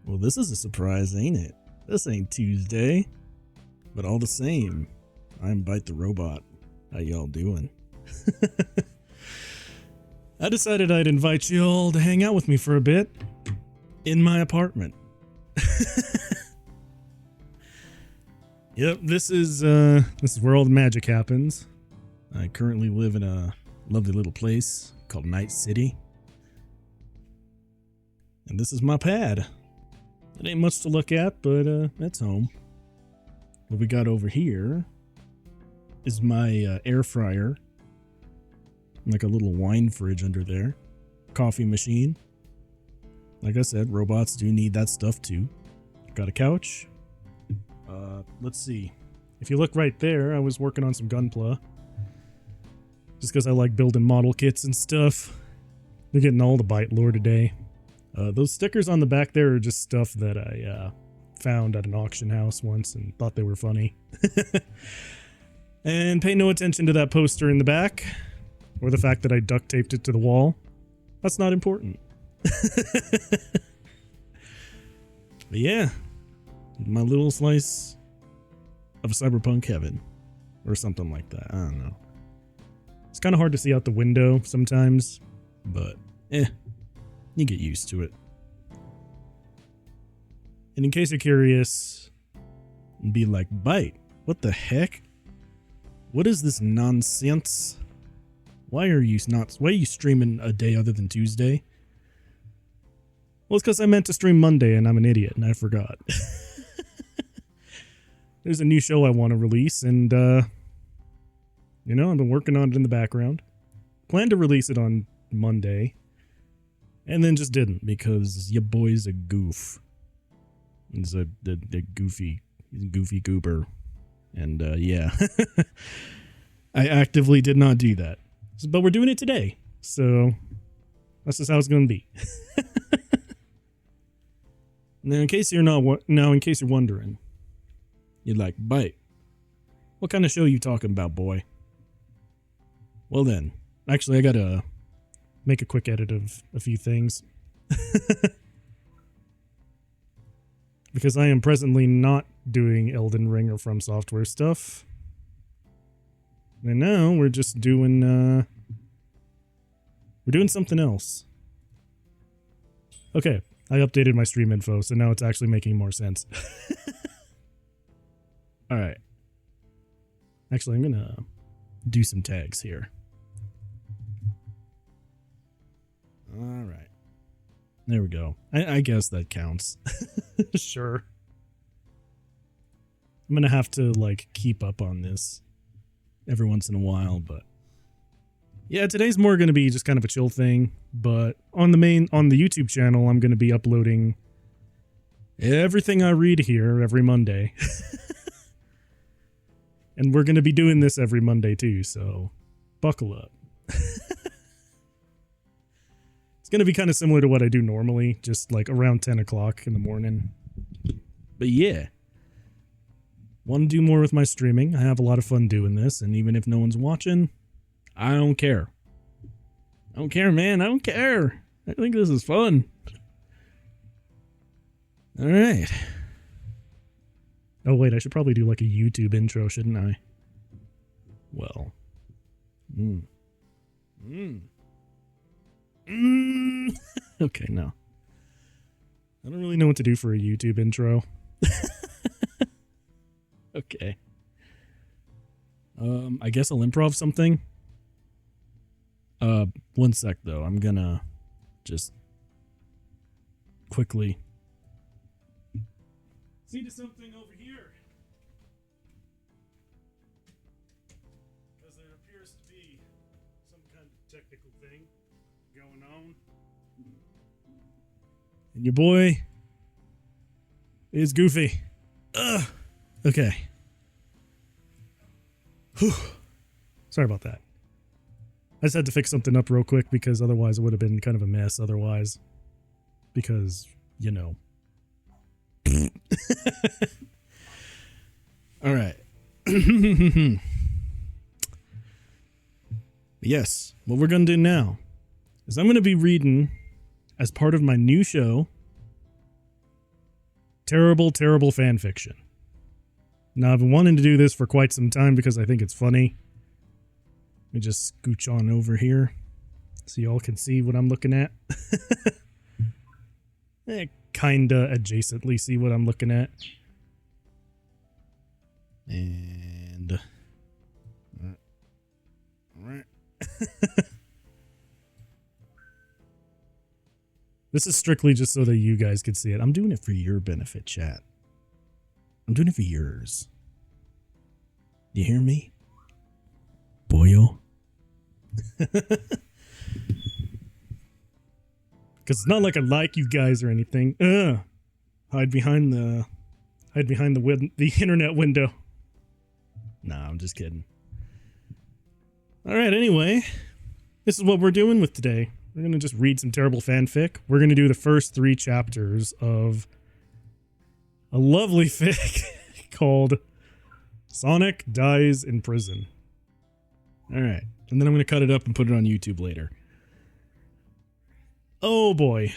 Well, this is a surprise, ain't it? This ain't Tuesday. But all the same, I'm Byte the Robot. How y'all doing? I decided I'd invite you all to hang out with me for a bit in my apartment. Yep, this is where all the magic happens. I currently live in a lovely little place called Night City. And this is my pad. It ain't much to look at, but that's home. What we got over here is my air fryer. Like a little wine fridge under there. Coffee machine. Like I said, robots do need that stuff too. Got a couch. Let's see. If you look right there, I was working on some Gunpla. Just because I like building model kits and stuff. They're getting all the Byte lore today. Those stickers on the back there are just stuff that I found at an auction house once and thought they were funny. And pay no attention to that poster in the back. Or the fact that I duct taped it to the wall. That's not important. But yeah. My little slice of cyberpunk heaven. Or something like that. I don't know. It's kind of hard to see out the window sometimes. But, you get used to it. And in case you're curious, be like, Byte, what the heck? What is this nonsense? Why are you streaming a day other than Tuesday? Well, it's because I meant to stream Monday and I'm an idiot and I forgot. There's a new show I want to release and, I've been working on it in the background. Planned to release it on Monday. And then just didn't because your boy's a goof. He's the goofy goober. And, yeah. I actively did not do that. But we're doing it today. So, that's just how it's going to be. Now, in case you're wondering, you're like, Byte, what kind of show you talking about, boy? Well then, actually I gotta make a quick edit of a few things. Because I am presently not doing Elden Ring or From Software stuff. And now we're just doing, we're doing something else. Okay, I updated my stream info, so now it's actually making more sense. Alright. Actually, I'm gonna do some tags here. Alright. There we go. I guess that counts. Sure. I'm gonna have to, keep up on this every once in a while, but... Yeah, today's more gonna be just kind of a chill thing, but on the YouTube channel, I'm gonna be uploading everything I read here every Monday. And we're gonna be doing this every Monday too, so buckle up. It's gonna be kind of similar to what I do normally, just around 10 o'clock in the morning. But yeah. Want to do more with my streaming. I have a lot of fun doing this, and even if no one's watching, I don't care. I don't care, man. I don't care. I think this is fun. Alright. Oh wait, I should probably do a YouTube intro, shouldn't I? Well. Okay, no. I don't really know what to do for a YouTube intro. Okay. I guess I'll improv something. One sec though. I'm gonna just quickly see to something over here. Because there appears to be some kind of technical thing going on. And your boy is goofy. Okay. Whew. Sorry about that. I just had to fix something up real quick because otherwise it would have been kind of a mess otherwise. Because, Alright. Yes, what we're going to do now is I'm going to be reading, as part of my new show, terrible, terrible fan fiction. Now, I've been wanting to do this for quite some time because I think it's funny. Let me just scooch on over here so y'all can see what I'm looking at. Kinda adjacently see what I'm looking at. And... Alright. This is strictly just so that you guys can see it. I'm doing it for your benefit, chat. I'm doing it for yours. You hear me? Boyo? Because it's not like I like you guys or anything. Hide behind the internet window. Nah, I'm just kidding. Alright, anyway. This is what we're doing with today. We're going to just read some terrible fanfic. We're going to do the first 3 chapters of a lovely fic called Sonic Dies in Prison. Alright. And then I'm going to cut it up and put it on YouTube later. Oh boy.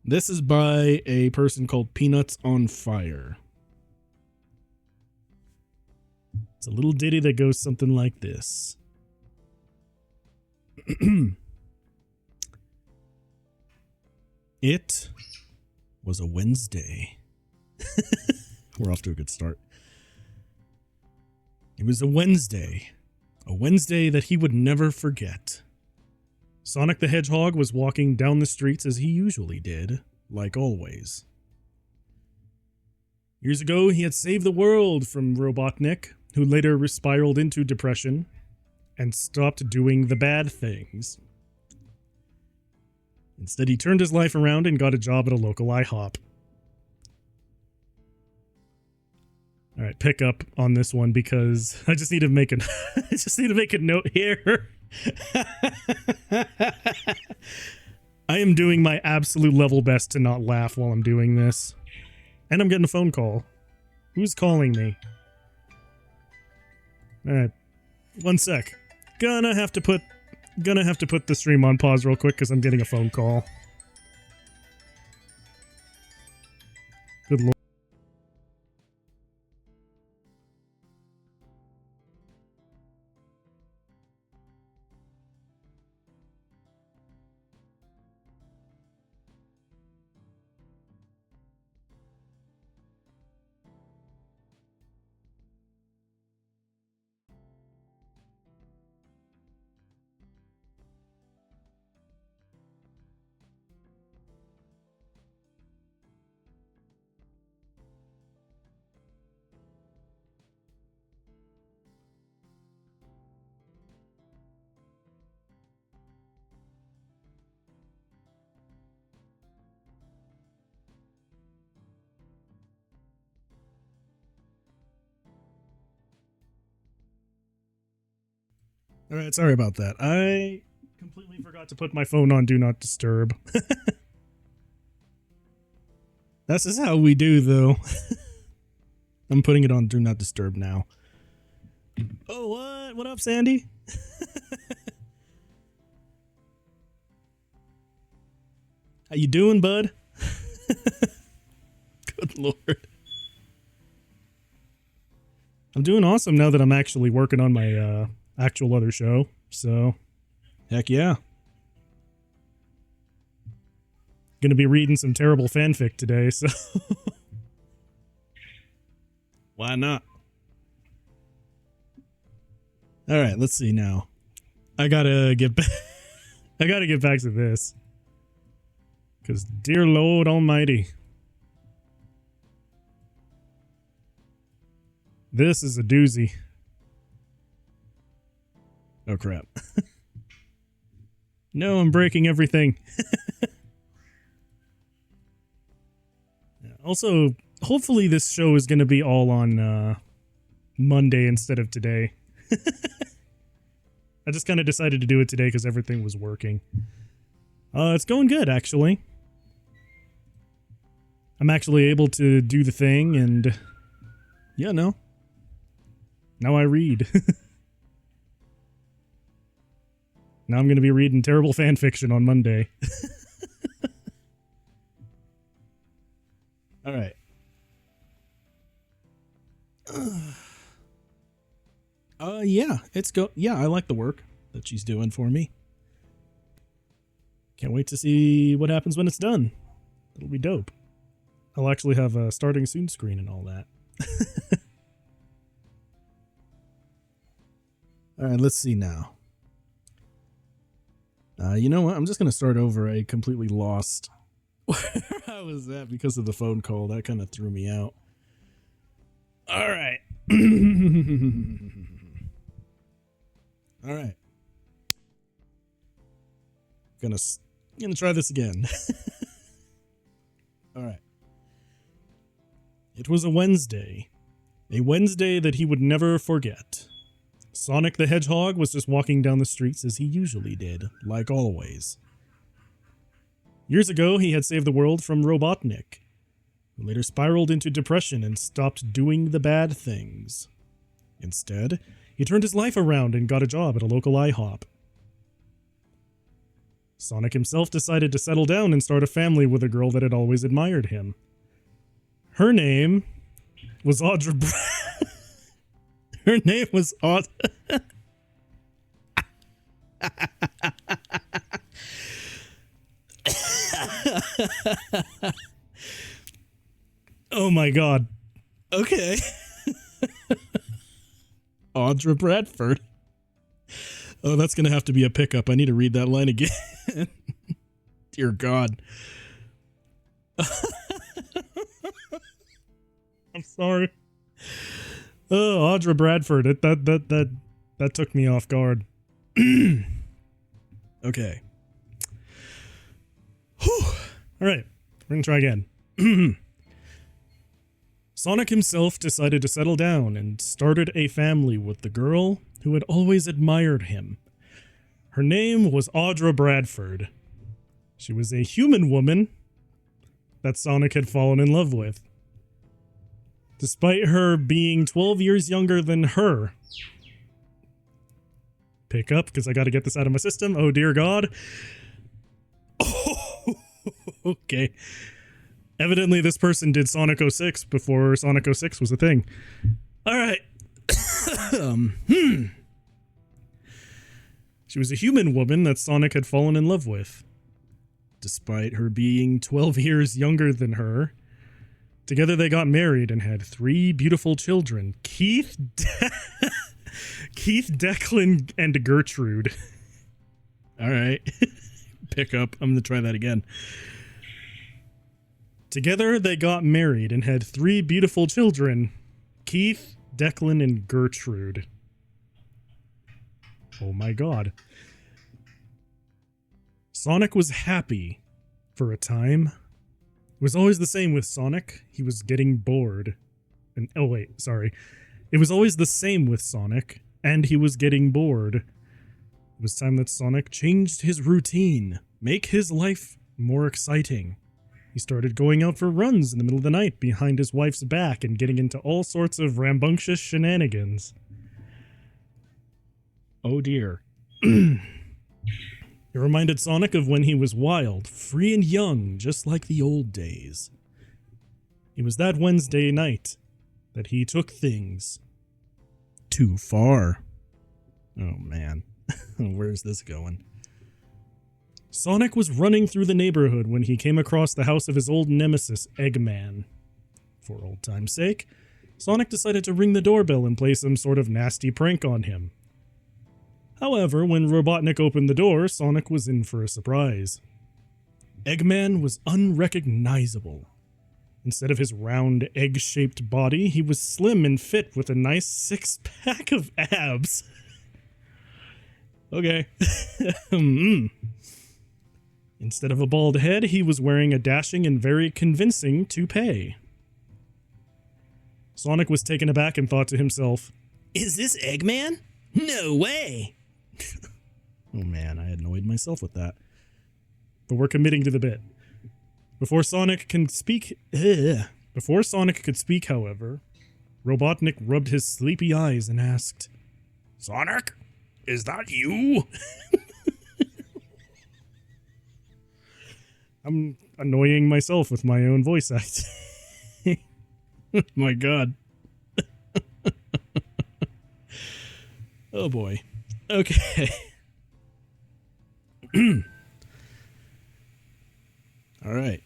This is by a person called Peanuts on Fire. It's a little ditty that goes something like this. It was a Wednesday. We're off to a good start. It was a Wednesday that he would never forget. Sonic the Hedgehog was walking down the streets as he usually did, like always. Years ago, he had saved the world from Robotnik, who later spiraled into depression and stopped doing the bad things. Instead, he turned his life around and got a job at a local IHOP. All right, pick up on this one because I just need to make a note here. I am doing my absolute level best to not laugh while I'm doing this. And I'm getting a phone call. Who's calling me? All right. One sec. Gonna have to put the stream on pause real quick because I'm getting a phone call. Good lord. Alright, sorry about that. I completely forgot to put my phone on Do Not Disturb. This is how we do, though. I'm putting it on Do Not Disturb now. Oh, what? What up, Sandy? How you doing, bud? Good lord. I'm doing awesome now that I'm actually working on my, actual other show, so heck yeah. Gonna be reading some terrible fanfic today, so why not? Alright, let's see now. I gotta get back to this. Because dear Lord Almighty. This is a doozy. Oh crap. No, I'm breaking everything. Also, hopefully this show is going to be all on Monday instead of today. I just kind of decided to do it today because everything was working. It's going good, actually. I'm actually able to do the thing and... yeah, no. Now I read. Now I'm going to be reading terrible fanfiction on Monday. All right. Yeah, I like the work that she's doing for me. Can't wait to see what happens when it's done. It'll be dope. I'll actually have a starting soon screen and all that. All right, let's see now. You know what? I'm just going to start over. I completely lost where I was at because of the phone call. That kind of threw me out. All right. All right. Gonna try this again. All right. It was a Wednesday that he would never forget. Sonic the Hedgehog was just walking down the streets as he usually did, like always. Years ago, he had saved the world from Robotnik, who later spiraled into depression and stopped doing the bad things. Instead, he turned his life around and got a job at a local IHOP. Sonic himself decided to settle down and start a family with a girl that had always admired him. Her name was Audra. Her name was Audra. Oh my god. Okay. Audra Bradford. Oh, that's going to have to be a pickup. I need to read that line again. Dear God. I'm sorry. Oh, Audra Bradford. That took me off guard. Okay. Whew. All right. We're going to try again. Sonic himself decided to settle down and started a family with the girl who had always admired him. Her name was Audra Bradford. She was a human woman that Sonic had fallen in love with. Despite her being 12 years younger than her. Pick up, because I got to get this out of my system. Oh, dear God. Oh, okay. Evidently, this person did Sonic 06 before Sonic 06 was a thing. All right. She was a human woman that Sonic had fallen in love with. Despite her being 12 years younger than her, together they got married and had 3 beautiful children, Keith, Declan, and Gertrude. All right. Pick up. I'm going to try that again. Together they got married and had 3 beautiful children, Keith, Declan, and Gertrude. Oh my god. Sonic was happy for a time. It was always the same with Sonic. He was getting bored. And oh wait, sorry. It was always the same with Sonic, and he was getting bored. It was time that Sonic changed his routine, make his life more exciting. He started going out for runs in the middle of the night behind his wife's back and getting into all sorts of rambunctious shenanigans. Oh dear. It reminded Sonic of when he was wild, free and young, just like the old days. It was that Wednesday night that he took things too far. Oh man, where's this going? Sonic was running through the neighborhood when he came across the house of his old nemesis, Eggman. For old time's sake, Sonic decided to ring the doorbell and play some sort of nasty prank on him. However, when Robotnik opened the door, Sonic was in for a surprise. Eggman was unrecognizable. Instead of his round, egg-shaped body, he was slim and fit with a nice 6-pack of abs. Okay. Instead of a bald head, he was wearing a dashing and very convincing toupee. Sonic was taken aback and thought to himself, "Is this Eggman? No way!" Oh man, I annoyed myself with that. But we're committing to the bit. Before Sonic could speak, however, Robotnik rubbed his sleepy eyes and asked, "Sonic, is that you?" I'm annoying myself with my own voice act. My God. Oh boy. Okay. All right.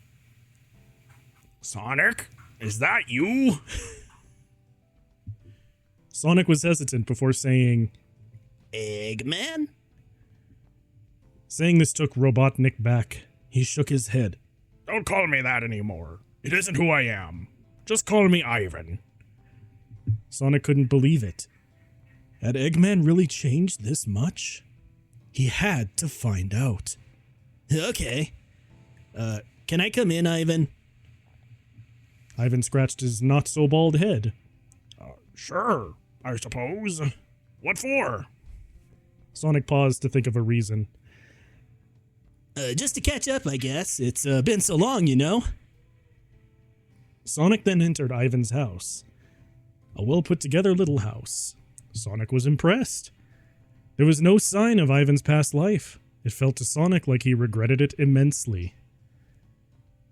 Sonic, is that you? Sonic was hesitant before saying, Eggman? Saying this took Robotnik back. He shook his head. Don't call me that anymore. It isn't who I am. Just call me Ivan. Sonic couldn't believe it. Had Eggman really changed this much? He had to find out. Okay. Can I come in, Ivan? Ivan scratched his not-so-bald head. Sure, I suppose. What for? Sonic paused to think of a reason. Just to catch up, I guess. It's been so long, you know. Sonic then entered Ivan's house. A well-put-together little house. Sonic was impressed. There was no sign of Ivan's past life. It felt to Sonic like he regretted it immensely.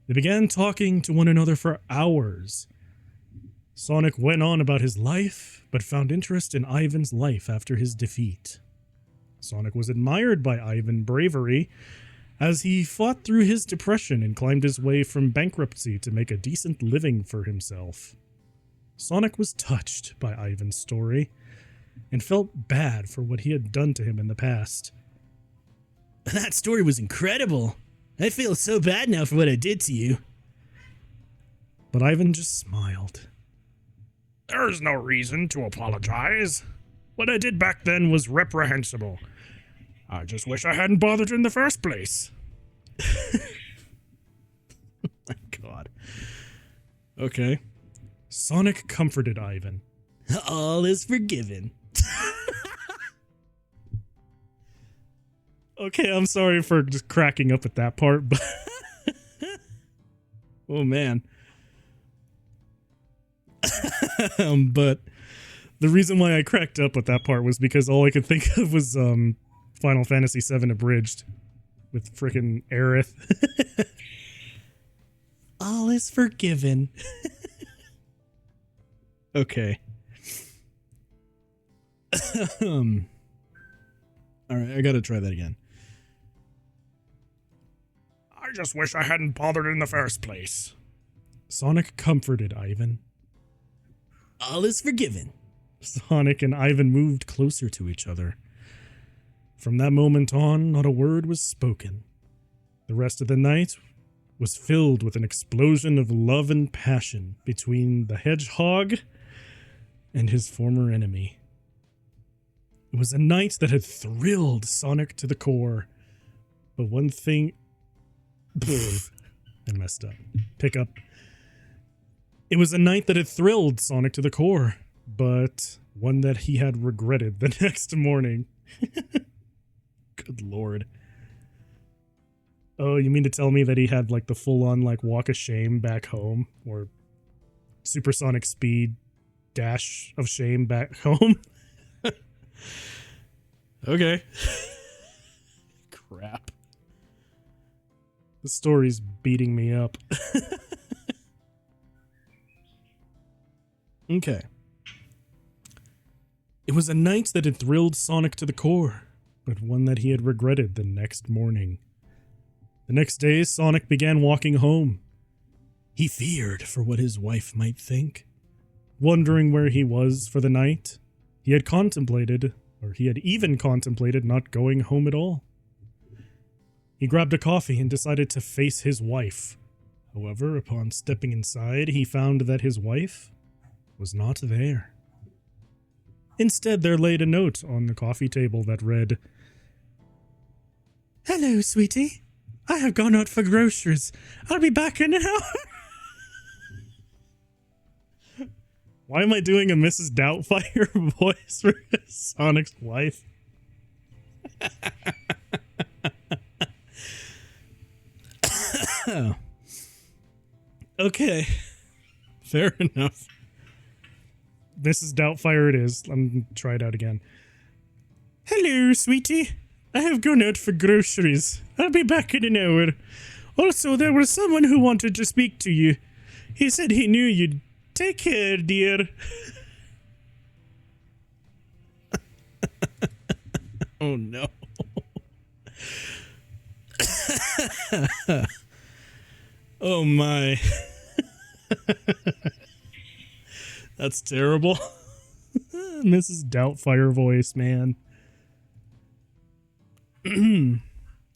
They began talking to one another for hours. Sonic went on about his life, but found interest in Ivan's life after his defeat. Sonic was admired by Ivan's bravery as he fought through his depression and climbed his way from bankruptcy to make a decent living for himself. Sonic was touched by Ivan's story and felt bad for what he had done to him in the past. That story was incredible. I feel so bad now for what I did to you. But Ivan just smiled. There's no reason to apologize. What I did back then was reprehensible. I just wish I hadn't bothered in the first place. Oh my God. Okay. Sonic comforted Ivan. All is forgiven. Okay, I'm sorry for just cracking up at that part, but oh man. But the reason why I cracked up at that part was because all I could think of was Final Fantasy VII Abridged with frickin' Aerith. All is forgiven. Okay. Alright, I gotta try that again. I just wish I hadn't bothered in the first place. Sonic comforted Ivan. All is forgiven. Sonic and Ivan moved closer to each other. From that moment on, not a word was spoken. The rest of the night was filled with an explosion of love and passion between the hedgehog and his former enemy. It was a night that had thrilled Sonic to the core. But one thing... I messed up. Pick up. It was a night that had thrilled Sonic to the core, but one that he had regretted the next morning. Good lord. Oh, you mean to tell me that he had like the full-on like walk of shame back home? Or supersonic speed dash of shame back home? Okay. Crap. The story's beating me up. Okay. It was a night that had thrilled Sonic to the core, but one that he had regretted the next morning. The next day, Sonic began walking home. He feared for what his wife might think. Wondering where he was for the night, he had even contemplated not going home at all. He grabbed a coffee and decided to face his wife. However, upon stepping inside, he found that his wife was not there. Instead, there laid a note on the coffee table that read, "Hello, sweetie. I have gone out for groceries. I'll be back in an hour." Why am I doing a Mrs. Doubtfire voice for Sonic's wife? Okay. Fair enough. Mrs. Doubtfire it is. I'm going to try it out again. "Hello, sweetie. I have gone out for groceries. I'll be back in an hour. Also, there was someone who wanted to speak to you. He said he knew you'd Take care, dear. Oh, no. Oh, my. That's terrible. Mrs. Doubtfire voice, man.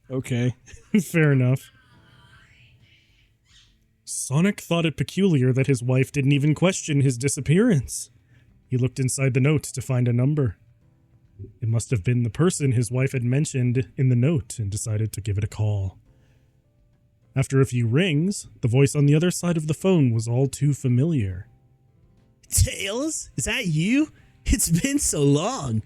Okay, fair enough. Sonic thought it peculiar that his wife didn't even question his disappearance. He looked inside the note to find a number. It must have been the person his wife had mentioned in the note and decided to give it a call. After a few rings, the voice on the other side of the phone was all too familiar. Tails? Is that you? It's been so long.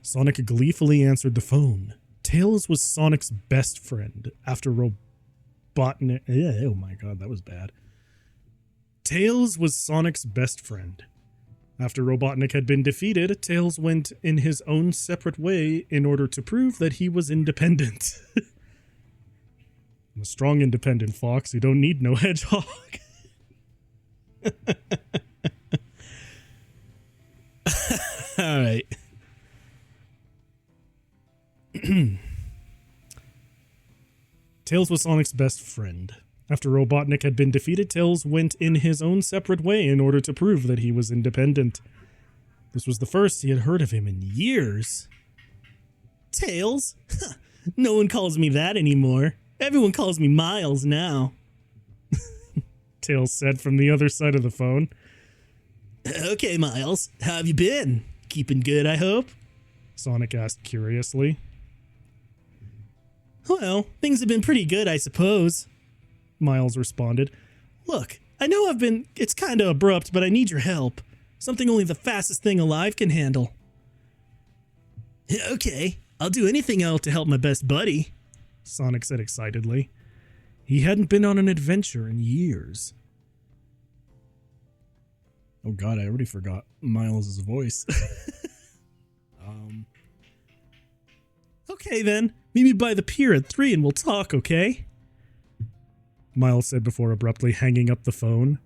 Sonic gleefully answered the phone. Tails was Sonic's best friend after Robotnik. Oh my god, that was bad. Tails was Sonic's best friend. After Robotnik had been defeated, Tails went in his own separate way in order to prove that he was independent. I'm a strong, independent fox who don't need no hedgehog. Alright. Tails was Sonic's best friend. After Robotnik had been defeated, Tails went in his own separate way in order to prove that he was independent. This was the first he had heard of him in years. Tails? No one calls me that anymore. Everyone calls me Miles now. Tails said from the other side of the phone. Okay, Miles. How have you been? Keeping good, I hope? Sonic asked curiously. Well, things have been pretty good, I suppose. Miles responded. Look, I know it's kind of abrupt, but I need your help. Something only the fastest thing alive can handle. Okay, I'll do anything else to help my best buddy, Sonic said excitedly. He hadn't been on an adventure in years. Oh god, I already forgot Miles' voice. Okay then, meet me by the pier at 3 and we'll talk, okay? Miles said before abruptly hanging up the phone.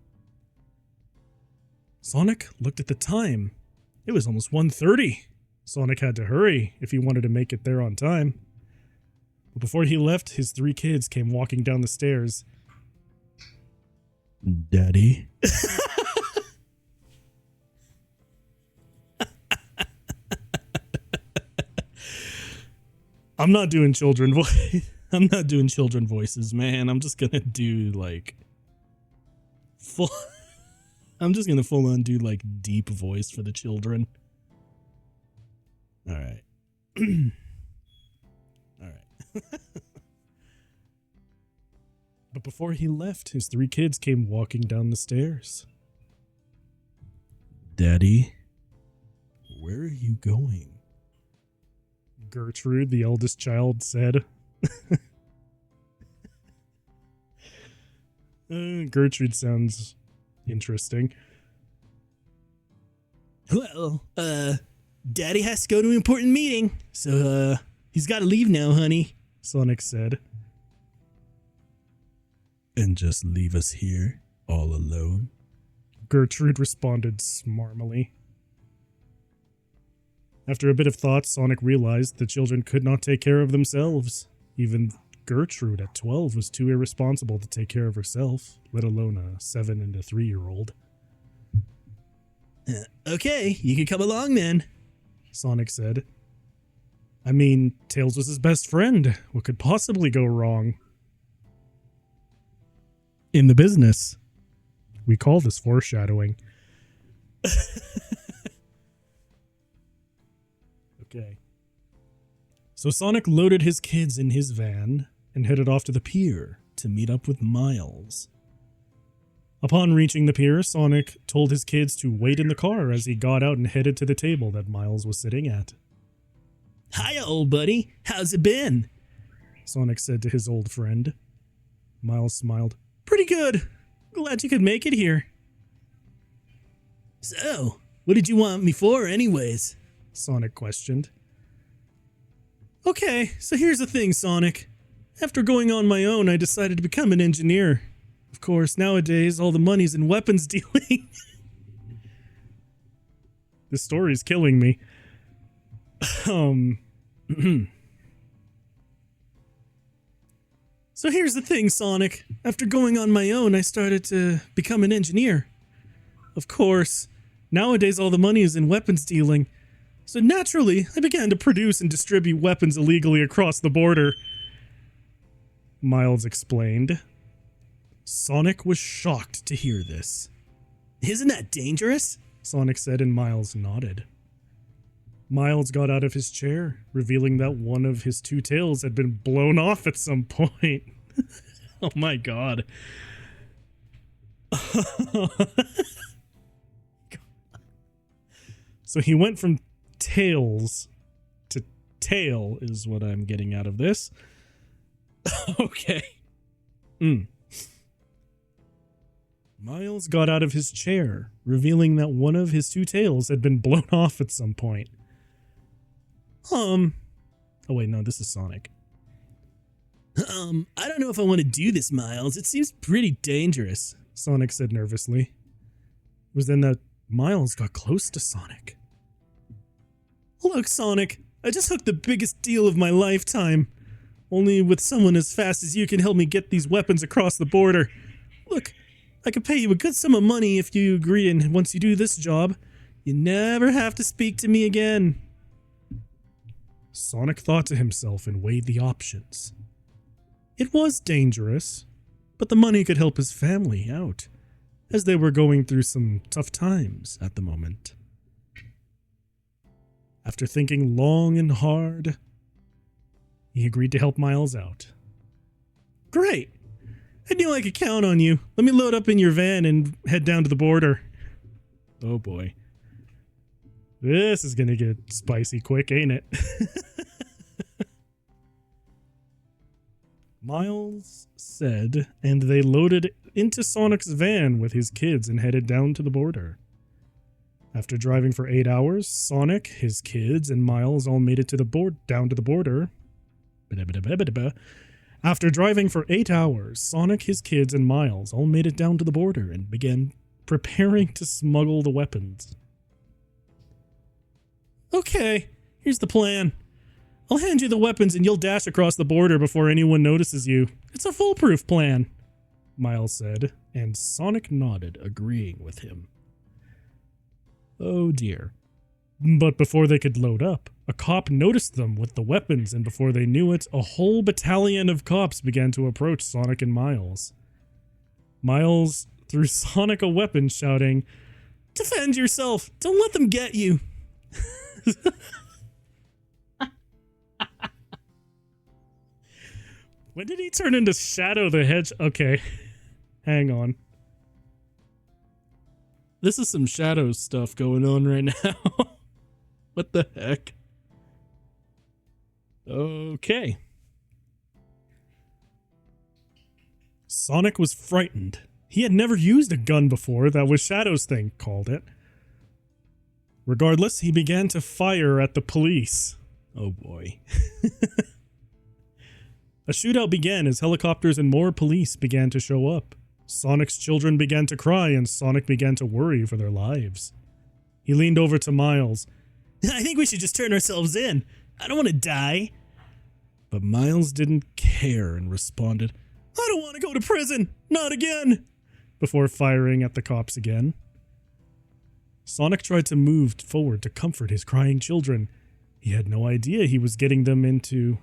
Sonic looked at the time. It was almost 1:30. Sonic had to hurry if he wanted to make it there on time. But before he left, his 3 kids came walking down the stairs. Daddy? I'm not doing children I'm not doing children voices, man. I'm just gonna do like I'm just gonna full on do like deep voice for the children. All right. All right. But before he left, his 3 kids came walking down the stairs. Daddy, where are you going? Gertrude, the eldest child, said. Gertrude sounds interesting. Well, Daddy has to go to an important meeting, so, he's gotta leave now, honey, Sonic said. And just leave us here, all alone? Gertrude responded smarmily. After a bit of thought, Sonic realized the children could not take care of themselves. Even Gertrude at 12 was too irresponsible to take care of herself, let alone a 7 and a 3-year-old. Okay, you can come along then, Sonic said. I mean, Tails was his best friend. What could possibly go wrong? In the business, we call this foreshadowing. Okay. So Sonic loaded his kids in his van and headed off to the pier to meet up with Miles. Upon reaching the pier, Sonic told his kids to wait in the car as he got out and headed to the table that Miles was sitting at. Hiya, old buddy. How's it been? Sonic said to his old friend. Miles smiled. Pretty good. Glad you could make it here. So, what did you want me for anyways? Sonic questioned. Okay, so here's the thing, Sonic. After going on my own, I decided to become an engineer. Of Of course, nowadays, all the money's in weapons dealing. This story's killing me. So here's the thing, Sonic. After going on my own, I started to become an engineer. Of course, nowadays all the money is in weapons dealing. So naturally, I began to produce and distribute weapons illegally across the border. Miles explained. Sonic was shocked to hear this. Isn't that dangerous? Sonic said, and Miles nodded. Miles got out of his chair, revealing that one of his two tails had been blown off at some point. Oh my god. So he went from tails to tail, is what I'm getting out of this. Okay. Miles got out of his chair, revealing that one of his two tails had been blown off at some point. Oh wait, no, this is Sonic. I don't know if I want to do this, Miles. It seems pretty dangerous, Sonic said nervously. It was then that Miles got close to Sonic. Look, Sonic, I just hooked the biggest deal of my lifetime. Only with someone as fast as you can help me get these weapons across the border. Look, I could pay you a good sum of money if you agree, and once you do this job, you never have to speak to me again. Sonic thought to himself and weighed the options. It was dangerous, but the money could help his family out, as they were going through some tough times at the moment. After thinking long and hard, he agreed to help Miles out. Great! I knew I could count on you. Let me load up in your van and head down to the border. Oh boy. This is gonna get spicy quick, ain't it? Miles said, and they loaded into Sonic's van with his kids and headed down to the border. After driving for 8 hours, Sonic, his kids, and Miles all made it to the down to the border. After driving for 8 hours, Sonic, his kids, and Miles all made it down to the border and began preparing to smuggle the weapons. Okay, here's the plan. I'll hand you the weapons and you'll dash across the border before anyone notices you. It's a foolproof plan, Miles said, and Sonic nodded, agreeing with him. Oh dear. But before they could load up, a cop noticed them with the weapons, and before they knew it, a whole battalion of cops began to approach Sonic and Miles. Miles threw Sonic a weapon, shouting, "Defend yourself! Don't let them get you!" When did he turn into Shadow the Hedgehog? Okay, hang on. This is some Shadow stuff going on right now. What the heck? Okay. Sonic was frightened. He had never used a gun before. That was Shadow's thing, called it. Regardless, he began to fire at the police. Oh boy. A shootout began as helicopters and more police began to show up. Sonic's children began to cry and Sonic began to worry for their lives. He leaned over to Miles. I think we should just turn ourselves in. I don't want to die. But Miles didn't care and responded, I don't want to go to prison. Not again. Before firing at the cops again. Sonic tried to move forward to comfort his crying children. He had no idea he was getting them into...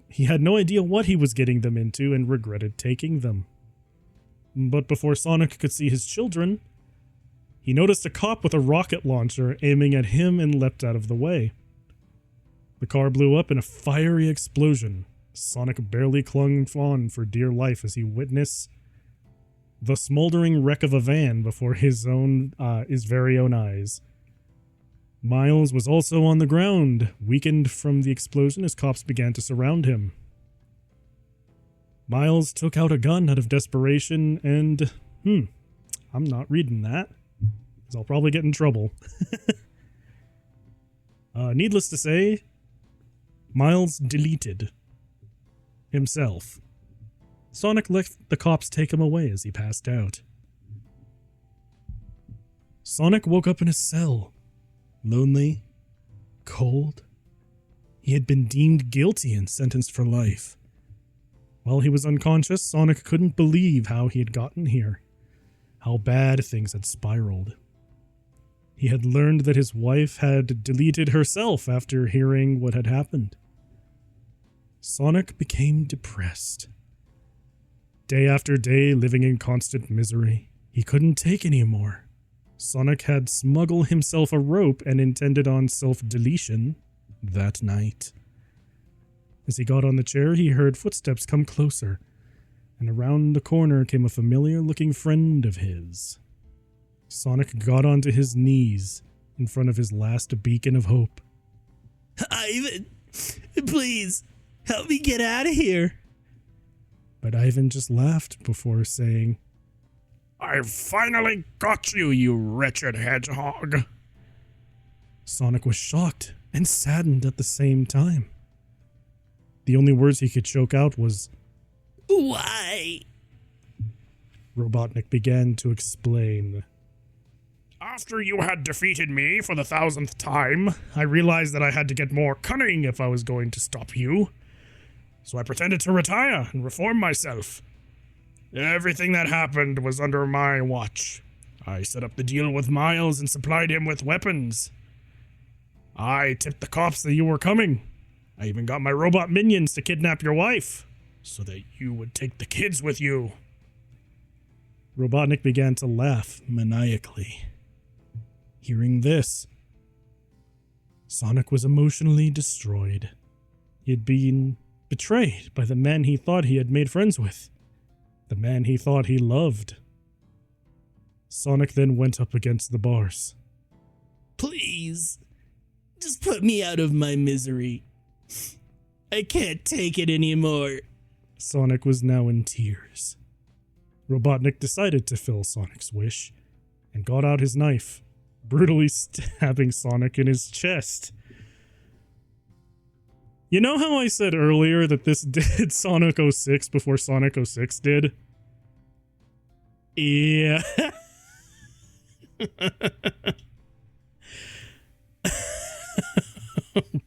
he had no idea what he was getting them into and regretted taking them. But before Sonic could see his children, he noticed a cop with a rocket launcher aiming at him and leapt out of the way. The car blew up in a fiery explosion. Sonic barely clung on for dear life as he witnessed the smoldering wreck of a van before his very own eyes. Miles was also on the ground, weakened from the explosion as cops began to surround him. Miles took out a gun out of desperation and, I'm not reading that, because I'll probably get in trouble. Needless to say, Miles deleted himself. Sonic let the cops take him away as he passed out. Sonic woke up in a cell. Lonely, cold. He had been deemed guilty and sentenced for life. While he was unconscious, Sonic couldn't believe how he had gotten here, how bad things had spiraled. He had learned that his wife had deleted herself after hearing what had happened. Sonic became depressed. Day after day, living in constant misery. He couldn't take any more. Sonic had smuggled himself a rope and intended on self-deletion that night. As he got on the chair, he heard footsteps come closer, and around the corner came a familiar-looking friend of his. Sonic got onto his knees in front of his last beacon of hope. Ivan, please, help me get out of here. But Ivan just laughed before saying, "I've finally got you, you wretched hedgehog." Sonic was shocked and saddened at the same time. The only words he could choke out was, "Why?" Robotnik began to explain. "After you had defeated me for the 1,000th time, I realized that I had to get more cunning if I was going to stop you. So I pretended to retire and reform myself. Everything that happened was under my watch. I set up the deal with Miles and supplied him with weapons. I tipped the cops that you were coming. I even got my robot minions to kidnap your wife, so that you would take the kids with you." Robotnik began to laugh maniacally. Hearing this, Sonic was emotionally destroyed. He had been betrayed by the man he thought he had made friends with, the man he thought he loved. Sonic then went up against the bars. "Please, just put me out of my misery. I can't take it anymore." Sonic was now in tears. Robotnik decided to fill Sonic's wish and got out his knife, brutally stabbing Sonic in his chest. You know how I said earlier that this did Sonic 06 before Sonic 06 did? Yeah.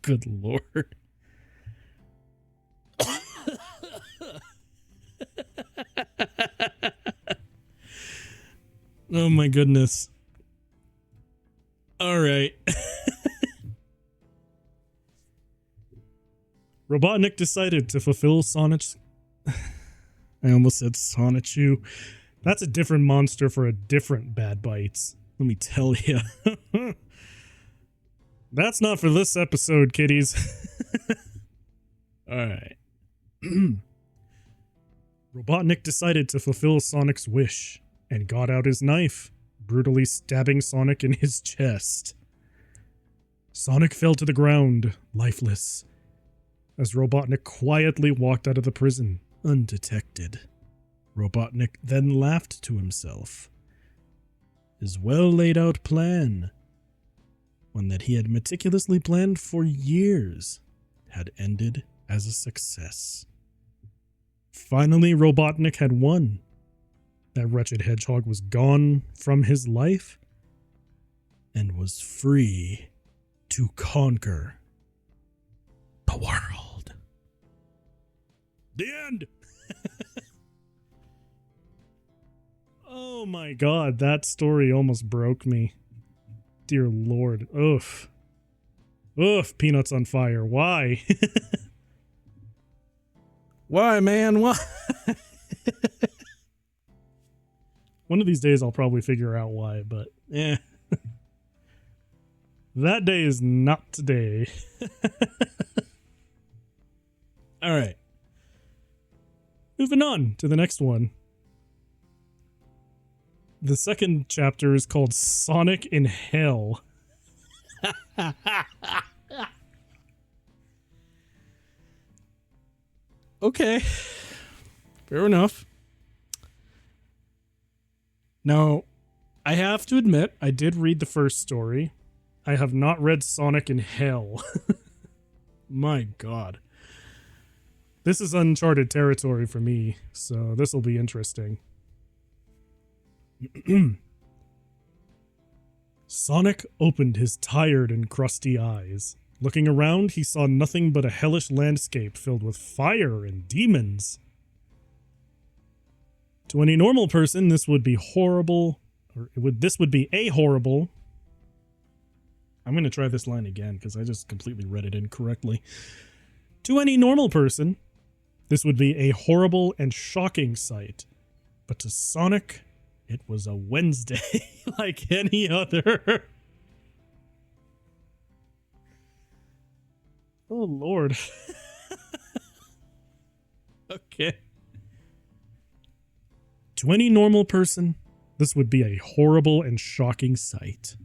Good lord. Oh my goodness. All right. Robotnik decided to fulfill Sonic's... I almost said Sonichu. That's a different monster for a different Bad Bytes. Let me tell you. That's not for this episode, kiddies. Alright. Robotnik decided to fulfill Sonic's wish and got out his knife, brutally stabbing Sonic in his chest. Sonic fell to the ground, lifeless, as Robotnik quietly walked out of the prison, undetected. Robotnik then laughed to himself. His well-laid-out plan, one that he had meticulously planned for years, had ended as a success. Finally, Robotnik had won. That wretched hedgehog was gone from his life and was free to conquer the world. The end! Oh my god, that story almost broke me. Dear lord. Oof. Oof, Peanuts on fire. Why? Why, man? Why? One of these days I'll probably figure out why, but eh. That day is not today. Alright. Moving on to the next one. The second chapter is called Sonic in Hell. Okay. Fair enough. Now, I have to admit, I did read the first story. I have not read Sonic in Hell. My god. This is uncharted territory for me, so this will be interesting. Sonic opened his tired and crusty eyes. Looking around, he saw nothing but a hellish landscape filled with fire and demons. To any normal person, this would be horrible, or this would be a horrible. I'm going to try this line again because I just completely read it incorrectly. To any normal person, this would be a horrible and shocking sight. But to Sonic, it was a Wednesday like any other. Oh, Lord. Okay. To any normal person, this would be a horrible and shocking sight.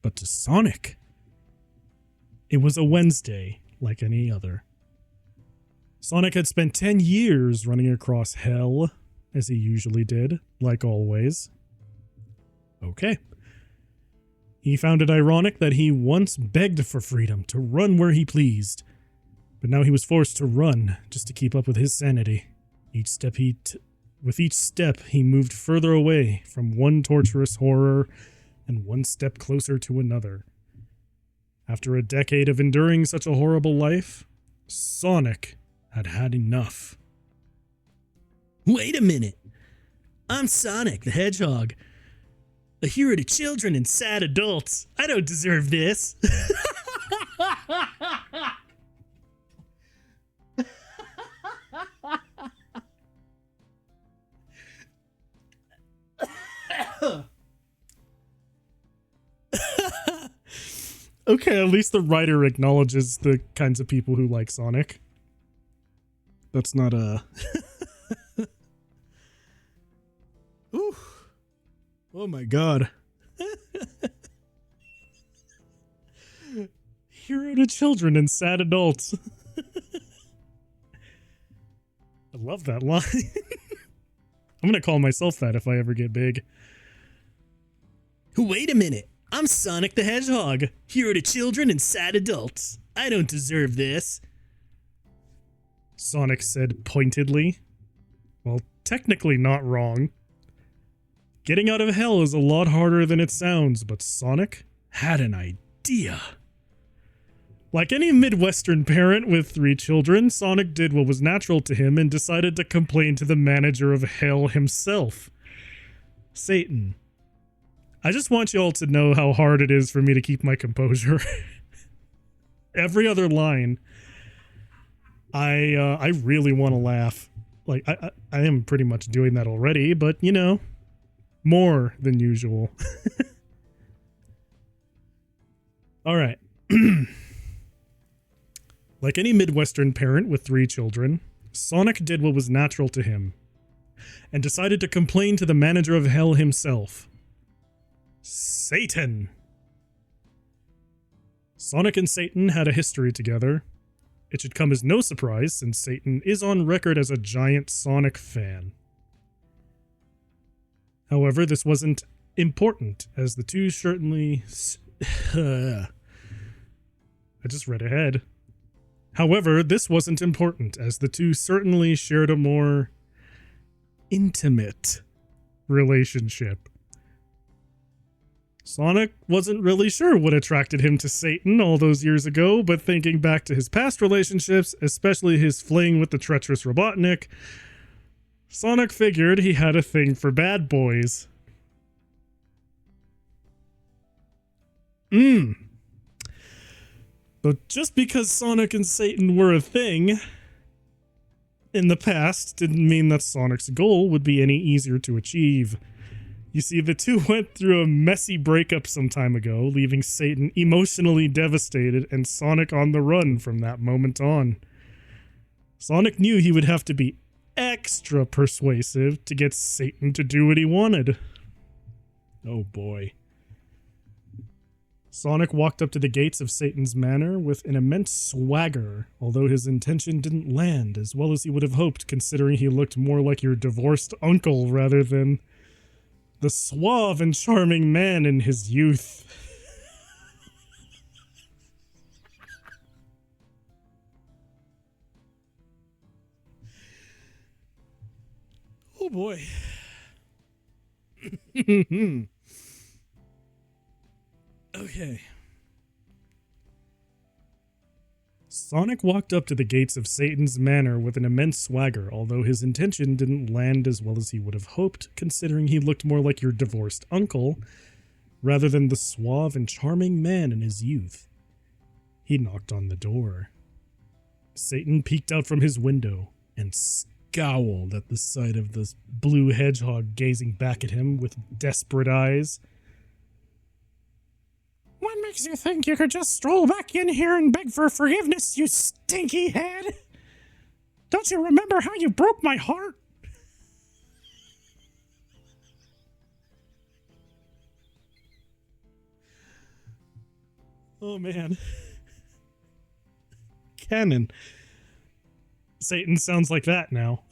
But to Sonic, it was a Wednesday like any other. Sonic had spent 10 years running across hell, as he usually did, like always. Okay. He found it ironic that he once begged for freedom to run where he pleased, but now he was forced to run just to keep up with his sanity. With each step, he moved further away from one torturous horror and one step closer to another. After a decade of enduring such a horrible life, Sonic had had enough. Wait a minute. I'm Sonic the Hedgehog, a hero to children and sad adults. I don't deserve this. Okay, at least the writer acknowledges the kinds of people who like Sonic. That's not a... Ooh. Oh my god. Hero to children and sad adults. I love that line. I'm gonna call myself that if I ever get big. Wait a minute. I'm Sonic the Hedgehog, hero to children and sad adults. I don't deserve this. Sonic said pointedly. Well, technically not wrong. Getting out of hell is a lot harder than it sounds, but Sonic had an idea. Like any Midwestern parent with 3 children, Sonic did what was natural to him and decided to complain to the manager of hell himself, Satan. I just want you all to know how hard it is for me to keep my composure. Every other line, I really want to laugh. Like, I am pretty much doing that already, but, you know, more than usual. All right. Like any Midwestern parent with 3 children, Sonic did what was natural to him and decided to complain to the manager of hell himself, Satan. Sonic and Satan had a history together. It should come as no surprise since Satan is on record as a giant Sonic fan. However, this wasn't important, as the two certainly... I just read ahead. However, this wasn't important, as the two certainly shared a more intimate relationship. Sonic wasn't really sure what attracted him to Satan all those years ago, but thinking back to his past relationships, especially his fling with the treacherous Robotnik, Sonic figured he had a thing for bad boys. But just because Sonic and Satan were a thing in the past didn't mean that Sonic's goal would be any easier to achieve. You see, the two went through a messy breakup some time ago, leaving Satan emotionally devastated and Sonic on the run from that moment on. Sonic knew he would have to be extra persuasive to get Satan to do what he wanted. Oh boy. Sonic walked up to the gates of Satan's manor with an immense swagger, although his intention didn't land as well as he would have hoped, considering he looked more like your divorced uncle rather than the suave and charming man in his youth. Oh boy. Okay. Sonic walked up to the gates of Satan's manor with an immense swagger, although his intention didn't land as well as he would have hoped, considering he looked more like your divorced uncle, rather than the suave and charming man in his youth. He knocked on the door. Satan peeked out from his window and scowled at the sight of this blue hedgehog gazing back at him with desperate eyes. What makes you think you could just stroll back in here and beg for forgiveness, you stinky head? Don't you remember how you broke my heart? Oh man. Canon. Satan sounds like that now.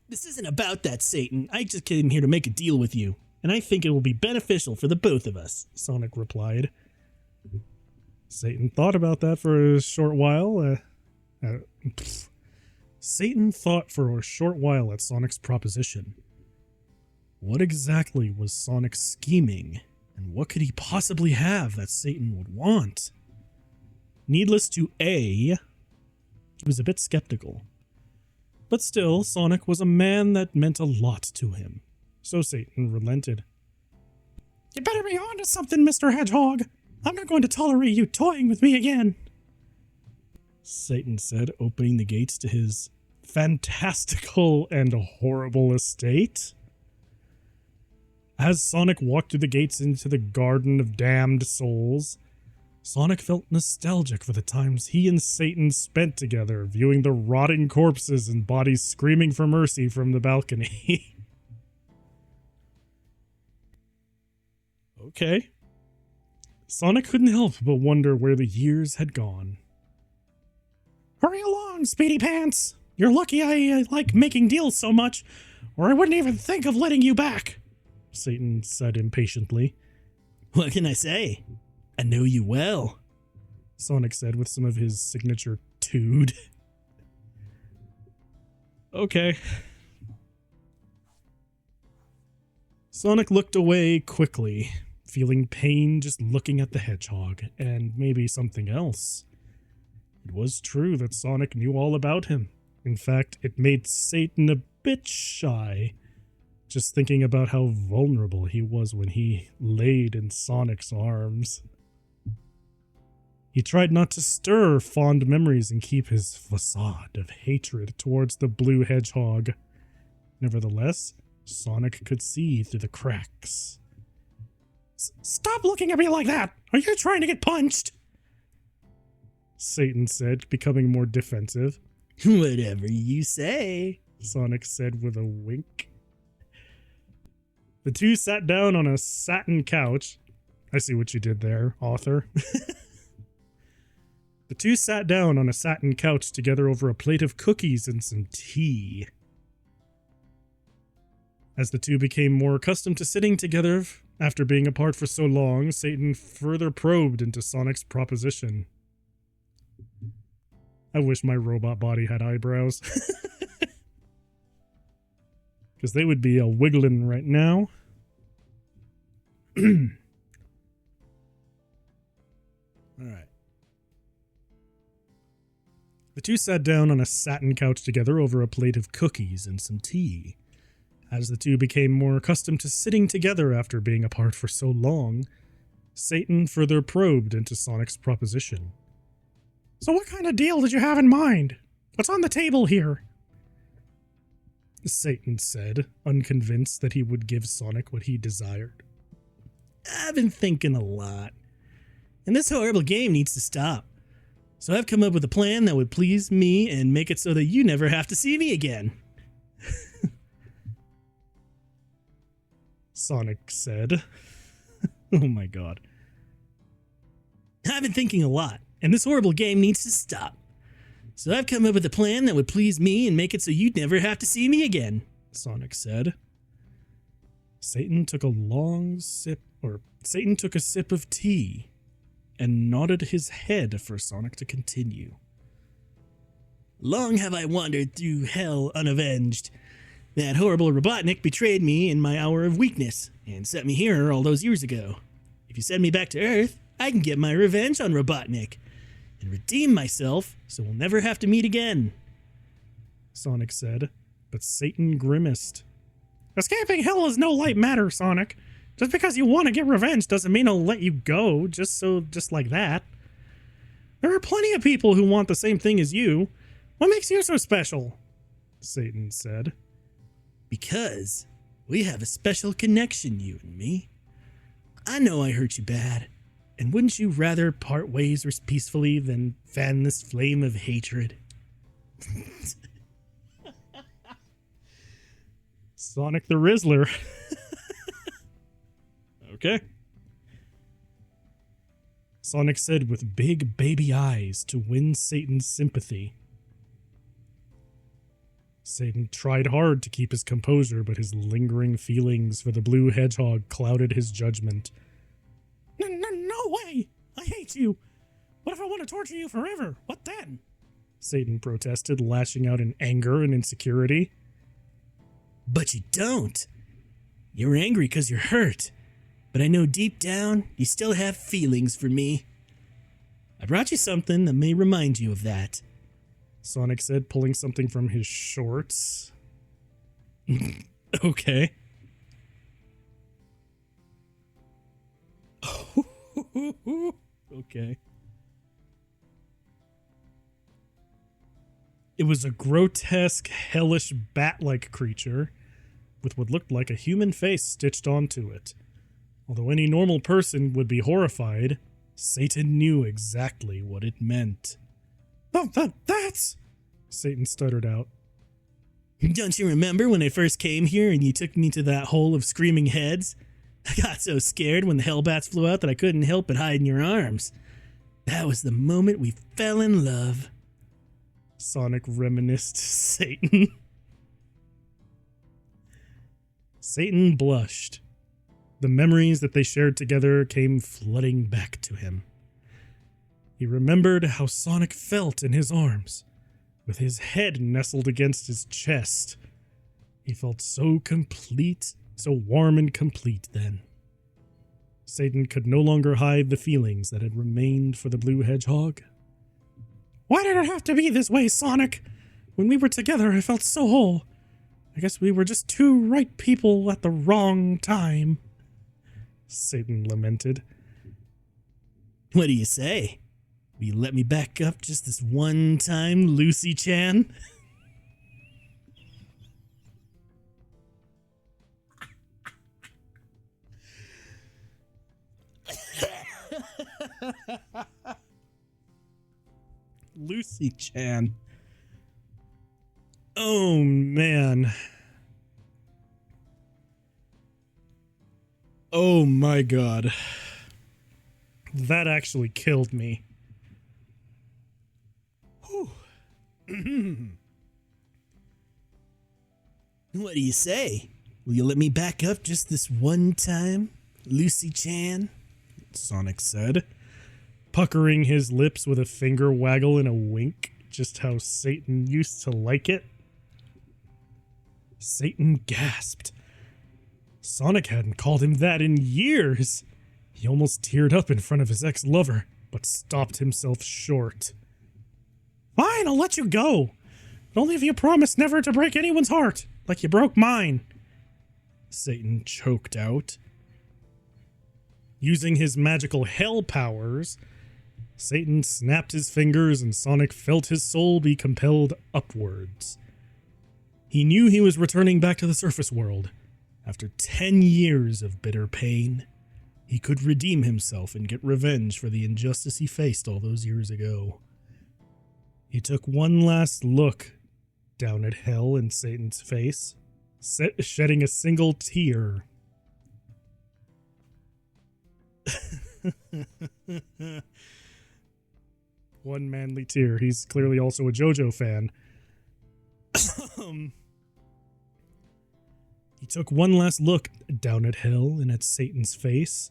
This isn't about that, Satan. I just came here to make a deal with you, and I think it will be beneficial for the both of us, Sonic replied. Satan thought about that for a short while. Satan thought for a short while at Sonic's proposition. What exactly was Sonic scheming, and what could he possibly have that Satan would want? Needless to he was a bit skeptical. But still, Sonic was a man that meant a lot to him. So Satan relented. You better be on to something, Mr. Hedgehog. I'm not going to tolerate you toying with me again. Satan said, opening the gates to his fantastical and horrible estate. As Sonic walked through the gates into the Garden of Damned Souls, Sonic felt nostalgic for the times he and Satan spent together, viewing the rotting corpses and bodies screaming for mercy from the balcony. Okay. Sonic couldn't help but wonder where the years had gone. Hurry along, Speedy Pants. You're lucky I like making deals so much, or I wouldn't even think of letting you back, Satan said impatiently. What can I say? I know you well, Sonic said with some of his signature tood. Okay. Sonic looked away quickly, feeling pain just looking at the hedgehog, and maybe something else. It was true that Sonic knew all about him. In fact, it made Satan a bit shy, just thinking about how vulnerable he was when he laid in Sonic's arms. He tried not to stir fond memories and keep his facade of hatred towards the blue hedgehog. Nevertheless, Sonic could see through the cracks. Stop looking at me like that! Are you trying to get punched? Satan said, becoming more defensive. Whatever you say, Sonic said with a wink. The two sat down on a satin couch. I see what you did there, author. The two sat down on a satin couch together over a plate of cookies and some tea. As the two became more accustomed to sitting together after being apart for so long, Satan further probed into Sonic's proposition. I wish my robot body had eyebrows. Because they would be wiggling right now. Alright. The two sat down on a satin couch together over a plate of cookies and some tea. As the two became more accustomed to sitting together after being apart for so long, Satan further probed into Sonic's proposition. So what kind of deal did you have in mind? What's on the table here? Satan said, unconvinced that he would give Sonic what he desired. I've been thinking a lot, and this horrible game needs to stop. So I've come up with a plan that would please me and make it so that you never have to see me again. Sonic said. Oh my god. I've been thinking a lot, and this horrible game needs to stop. So I've come up with a plan that would please me and make it so you'd never have to see me again, Sonic said. Satan took a sip of tea. and nodded his head for Sonic to continue. Long have I wandered through hell unavenged. That horrible Robotnik betrayed me in my hour of weakness and set me here all those years ago. If you send me back to Earth, I can get my revenge on Robotnik and redeem myself so we'll never have to meet again, Sonic said, but Satan grimaced. Escaping hell is no light matter, Sonic. Just because you want to get revenge doesn't mean I'll let you go just like that. There are plenty of people who want the same thing as you. What makes you so special? Satan said. Because we have a special connection, you and me. I know I hurt you bad, and wouldn't you rather part ways peacefully than fan this flame of hatred? Sonic the Rizzler. Okay. Sonic said with big baby eyes to win Satan's sympathy. Satan tried hard to keep his composure, but his lingering feelings for the blue hedgehog clouded his judgment. No way! I hate you! What if I want to torture you forever? What then? Satan protested, lashing out in anger and insecurity. But you don't. You're angry because you're hurt. But I know deep down you still have feelings for me. I brought you something that may remind you of that, Sonic said, pulling something from his shorts. Okay. Okay. It was a grotesque, hellish bat-like creature with what looked like a human face stitched onto it. Although any normal person would be horrified, Satan knew exactly what it meant. That's... Satan stuttered out. Don't you remember when I first came here and you took me to that hole of screaming heads? I got so scared when the hellbats flew out that I couldn't help but hide in your arms. That was the moment we fell in love. Sonic reminisced Satan. Satan blushed. The memories that they shared together came flooding back to him. He remembered how Sonic felt in his arms, with his head nestled against his chest. He felt so complete, so warm and complete then. Satan could no longer hide the feelings that had remained for the blue hedgehog. Why did it have to be this way, Sonic? When we were together, I felt so whole. I guess we were just two right people at the wrong time, Satan lamented. What do you say? Will you let me back up just this one time, Lucy-chan? Lucy-chan. Oh, man. Oh, my God. That actually killed me. What do you say? Will you let me back up just this one time, Lucy-chan? Sonic said, puckering his lips with a finger waggle and a wink, just how Satan used to like it. Satan gasped. Sonic hadn't called him that in years. He almost teared up in front of his ex-lover, but stopped himself short. Fine, I'll let you go. But only if you promise never to break anyone's heart, like you broke mine, Satan choked out. Using his magical hell powers, Satan snapped his fingers and Sonic felt his soul be compelled upwards. He knew he was returning back to the surface world. After 10 years of bitter pain, he could redeem himself and get revenge for the injustice he faced all those years ago. He took one last look down at hell in Satan's face, shedding a single tear. One manly tear. He's clearly also a JoJo fan. He took one last look down at hell and at Satan's face,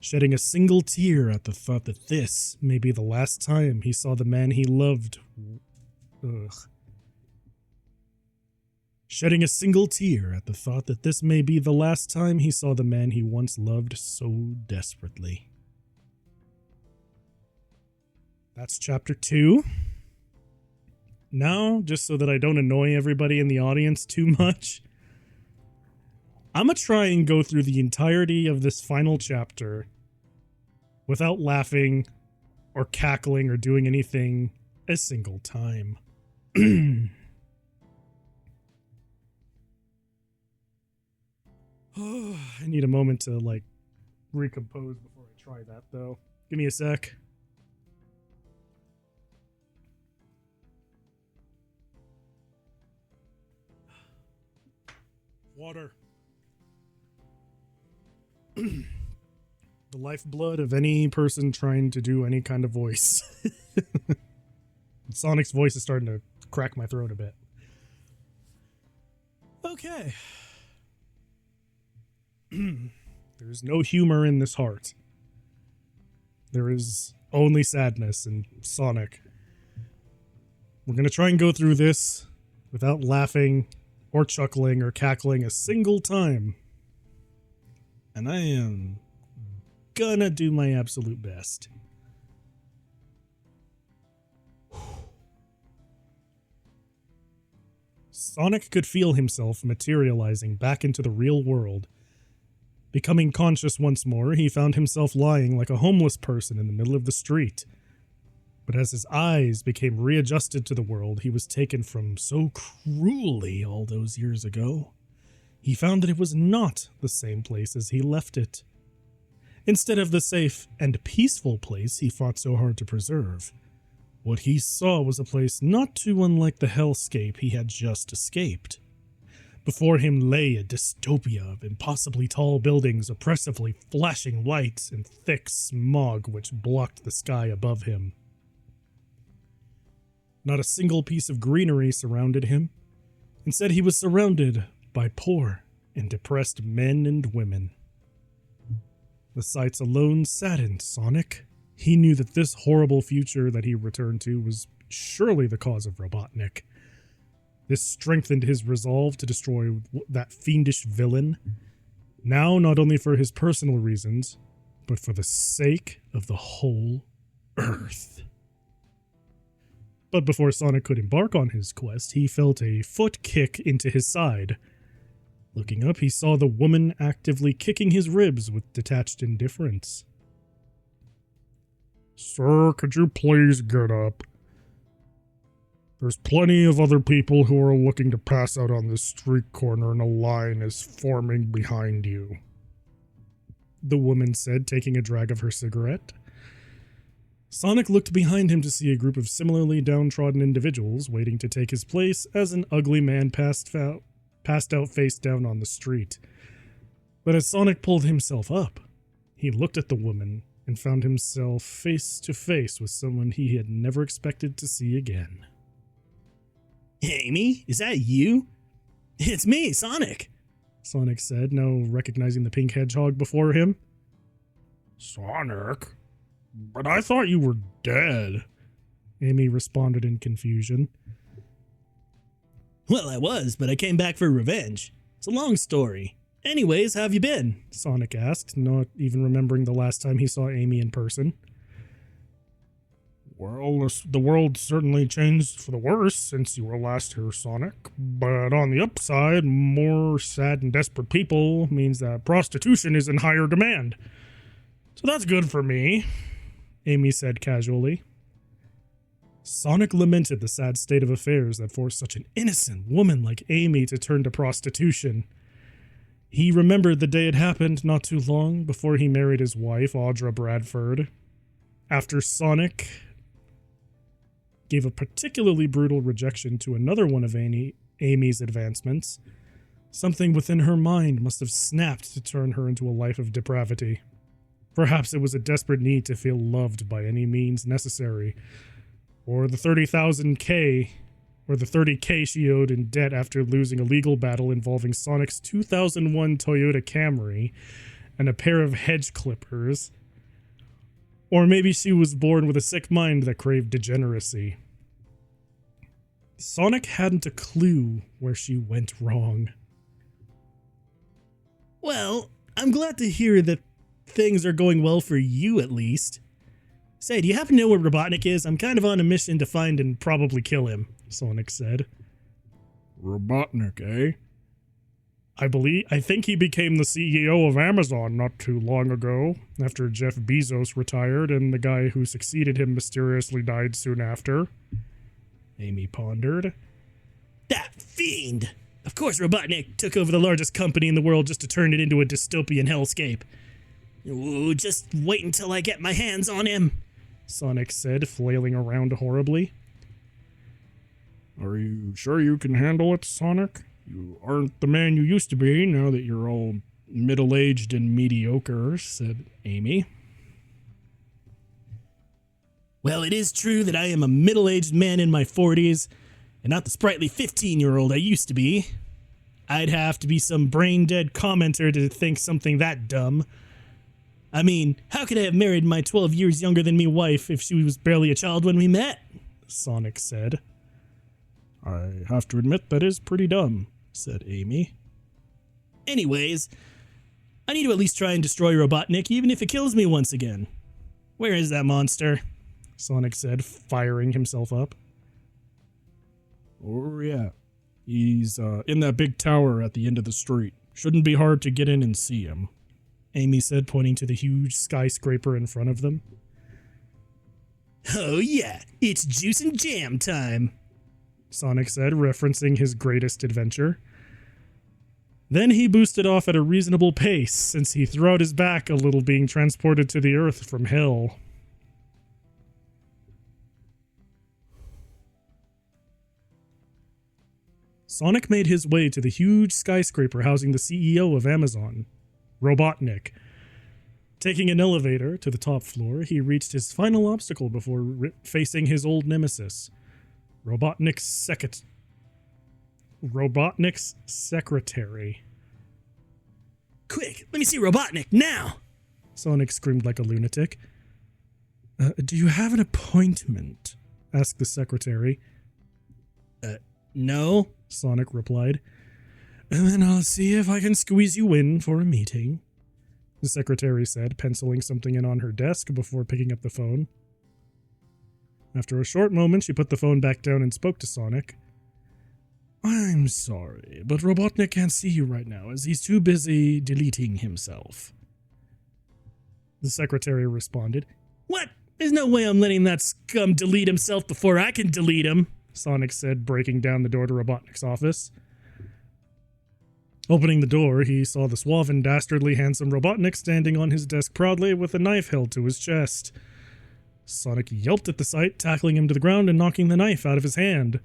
shedding a single tear at the thought that this may be the last time he saw the man he loved. Shedding a single tear at the thought that this may be the last time he saw the man he once loved so desperately. That's chapter 2. Now, just so that I don't annoy everybody in the audience too much, I'm going to try and go through the entirety of this final chapter without laughing or cackling or doing anything a single time. I need a moment to, recompose before I try that, though. Give me a sec. Water. The lifeblood of any person trying to do any kind of voice. Sonic's voice is starting to crack my throat a bit. Okay. There's no humor in this heart. There is only sadness in Sonic. We're going to try and go through this without laughing or chuckling or cackling a single time. And I am gonna do my absolute best. Sonic could feel himself materializing back into the real world. Becoming conscious once more, he found himself lying like a homeless person in the middle of the street. But as his eyes became readjusted to the world he was taken from so cruelly all those years ago, he found that it was not the same place as he left it. Instead of the safe and peaceful place he fought so hard to preserve, what he saw was a place not too unlike the hellscape he had just escaped. Before him lay a dystopia of impossibly tall buildings, oppressively flashing lights, and thick smog which blocked the sky above him. Not a single piece of greenery surrounded him. Instead, he was surrounded by poor and depressed men and women. The sights alone saddened Sonic. He knew that this horrible future that he returned to was surely the cause of Robotnik. This strengthened his resolve to destroy that fiendish villain, now not only for his personal reasons, but for the sake of the whole Earth. But before Sonic could embark on his quest, he felt a foot kick into his side. Looking up, he saw the woman actively kicking his ribs with detached indifference. Sir, could you please get up? There's plenty of other people who are looking to pass out on this street corner and a line is forming behind you, the woman said, taking a drag of her cigarette. Sonic looked behind him to see a group of similarly downtrodden individuals waiting to take his place as an ugly man passed out face down on the street. But as Sonic pulled himself up, he looked at the woman and found himself face to face with someone he had never expected to see again. Amy, is that you? It's me, Sonic, Sonic said, now recognizing the pink hedgehog before him. Sonic? But I thought you were dead, Amy responded in confusion. Well, I was, but I came back for revenge. It's a long story. Anyways, how have you been? Sonic asked, not even remembering the last time he saw Amy in person. Well, the world certainly changed for the worse since you were last here, Sonic. But on the upside, more sad and desperate people means that prostitution is in higher demand. So that's good for me, Amy said casually. Sonic lamented the sad state of affairs that forced such an innocent woman like Amy to turn to prostitution. He remembered the day it happened not too long before he married his wife, Audra Bradford. After Sonic gave a particularly brutal rejection to another one of Amy's advancements, something within her mind must have snapped to turn her into a life of depravity. Perhaps it was a desperate need to feel loved by any means necessary, or the 30,000K, or the 30K she owed in debt after losing a legal battle involving Sonic's 2001 Toyota Camry, and a pair of hedge clippers. Or maybe she was born with a sick mind that craved degeneracy. Sonic hadn't a clue where she went wrong. Well, I'm glad to hear that things are going well for you at least. Say, do you happen to know where Robotnik is? I'm kind of on a mission to find and probably kill him, Sonic said. Robotnik, eh? I think he became the CEO of Amazon not too long ago, after Jeff Bezos retired and the guy who succeeded him mysteriously died soon after. Amy pondered. That fiend! Of course Robotnik took over the largest company in the world just to turn it into a dystopian hellscape. Ooh, just wait until I get my hands on him, Sonic said, flailing around horribly. Are you sure you can handle it, Sonic? You aren't the man you used to be now that you're all middle-aged and mediocre, said Amy. Well, it is true that I am a middle-aged man in my 40s, and not the sprightly 15-year-old I used to be. I'd have to be some brain-dead commenter to think something that dumb. I mean, how could I have married my 12 years younger than me wife if she was barely a child when we met? Sonic said. I have to admit that is pretty dumb, said Amy. Anyways, I need to at least try and destroy Robotnik, even if it kills me once again. Where is that monster? Sonic said, firing himself up. Oh, yeah. He's in that big tower at the end of the street. Shouldn't be hard to get in and see him, Amy said, pointing to the huge skyscraper in front of them. Oh yeah, it's juice and jam time, Sonic said, referencing his greatest adventure. Then he boosted off at a reasonable pace, since he threw out his back a little being transported to the Earth from hell. Sonic made his way to the huge skyscraper housing the CEO of Amazon, Robotnik. Taking an elevator to the top floor, he reached his final obstacle before facing his old nemesis, Robotnik's secretary. Quick, let me see Robotnik, now! Sonic screamed like a lunatic. Do you have an appointment? Asked the secretary. No, Sonic replied. Then I'll see if I can squeeze you in for a meeting, the secretary said, penciling something in on her desk before picking up the phone. After a short moment, she put the phone back down and spoke to Sonic. I'm sorry, but Robotnik can't see you right now as he's too busy deleting himself. The secretary responded. What? There's no way I'm letting that scum delete himself before I can delete him, Sonic said, breaking down the door to Robotnik's office. Opening the door, he saw the suave and dastardly handsome Robotnik standing on his desk proudly with a knife held to his chest. Sonic yelped at the sight, tackling him to the ground and knocking the knife out of his hand.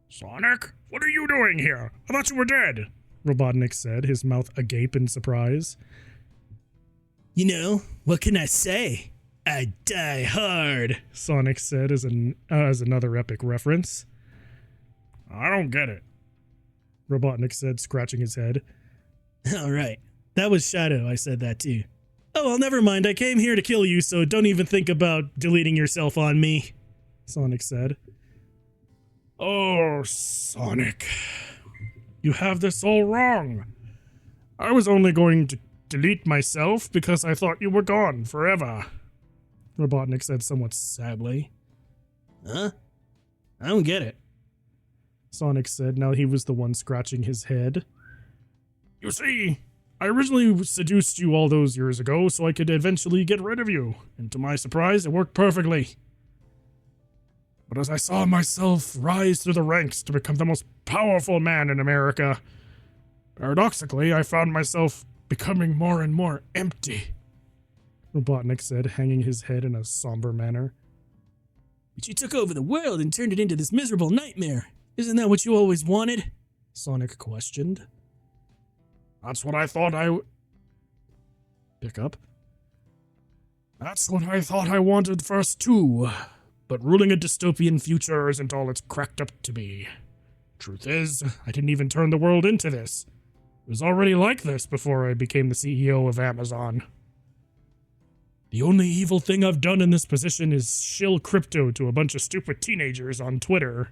Sonic, what are you doing here? I thought you were dead, Robotnik said, his mouth agape in surprise. You know, what can I say? I die hard, Sonic said as another epic reference. I don't get it, Robotnik said, scratching his head. Alright, that was Shadow, I said that too. Oh, well, never mind, I came here to kill you, so don't even think about deleting yourself on me, Sonic said. Oh, Sonic, you have this all wrong. I was only going to delete myself because I thought you were gone forever, Robotnik said somewhat sadly. Huh? I don't get it, Sonic said, now he was the one scratching his head. You see, I originally seduced you all those years ago so I could eventually get rid of you, and to my surprise, it worked perfectly. But as I saw myself rise through the ranks to become the most powerful man in America, paradoxically, I found myself becoming more and more empty, Robotnik said, hanging his head in a somber manner. But you took over the world and turned it into this miserable nightmare. Isn't that what you always wanted? Sonic questioned. That's what I thought I would pick up. That's what I thought I wanted first too. But ruling a dystopian future isn't all it's cracked up to be. Truth is, I didn't even turn the world into this. It was already like this before I became the CEO of Amazon. The only evil thing I've done in this position is shill crypto to a bunch of stupid teenagers on Twitter.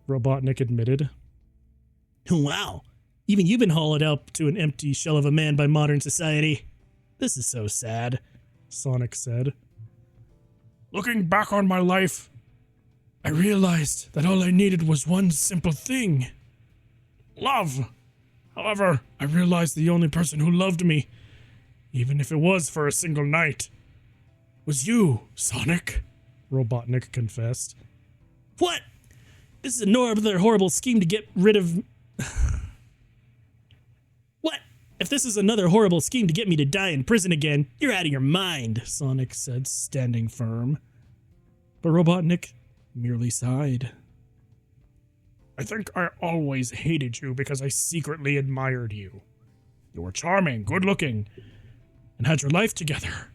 Robotnik admitted. Wow. Even you've been hollowed out to an empty shell of a man by modern society. This is so sad, Sonic said. Looking back on my life, I realized that all I needed was one simple thing. Love. However, I realized the only person who loved me, even if it was for a single night, was you, Sonic, Robotnik confessed. What? This is another horrible scheme to get rid of... What? If this is another horrible scheme to get me to die in prison again, you're out of your mind, Sonic said, standing firm. But Robotnik merely sighed. I think I always hated you because I secretly admired you. You were charming, good-looking, and had your life together.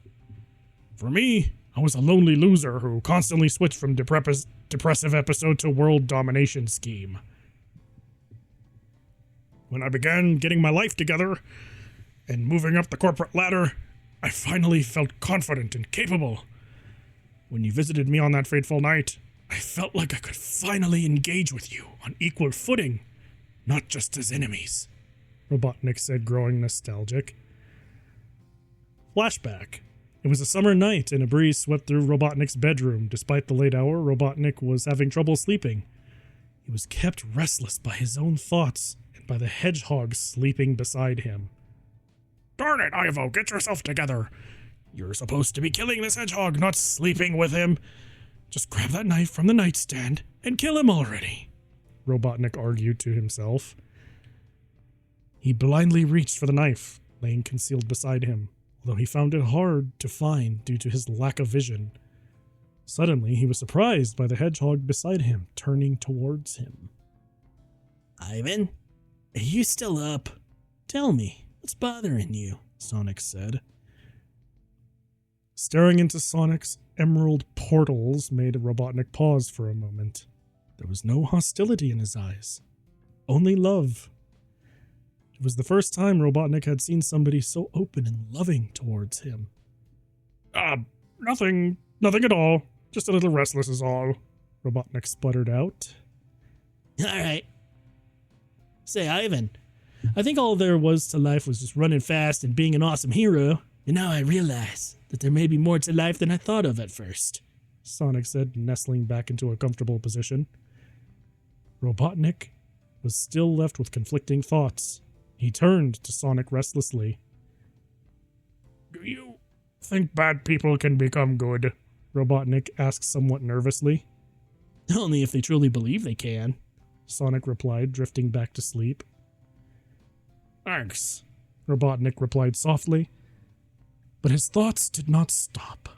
For me, I was a lonely loser who constantly switched from depressive episode to world domination scheme. When I began getting my life together and moving up the corporate ladder, I finally felt confident and capable. When you visited me on that fateful night, I felt like I could finally engage with you on equal footing, not just as enemies, Robotnik said, growing nostalgic. Flashback. It was a summer night and a breeze swept through Robotnik's bedroom. Despite the late hour, Robotnik was having trouble sleeping. He was kept restless by his own thoughts and by the hedgehog sleeping beside him. Darn it, Ivo, get yourself together. You're supposed to be killing this hedgehog, not sleeping with him. Just grab that knife from the nightstand and kill him already, Robotnik argued to himself. He blindly reached for the knife, laying concealed beside him, although he found it hard to find due to his lack of vision. Suddenly, he was surprised by the hedgehog beside him, turning towards him. Ivan, are you still up? Tell me, what's bothering you? Sonic said. Staring into Sonic's emerald portals made Robotnik pause for a moment. There was no hostility in his eyes, only love. It was the first time Robotnik had seen somebody so open and loving towards him. Nothing at all. Just a little restless is all, Robotnik spluttered out. Alright. Say, Ivan, I think all there was to life was just running fast and being an awesome hero, and now I realize that there may be more to life than I thought of at first, Sonic said, nestling back into a comfortable position. Robotnik was still left with conflicting thoughts. He turned to Sonic restlessly. Do you think bad people can become good? Robotnik asked somewhat nervously. Only if they truly believe they can, Sonic replied, drifting back to sleep. Thanks, Robotnik replied softly, but his thoughts did not stop.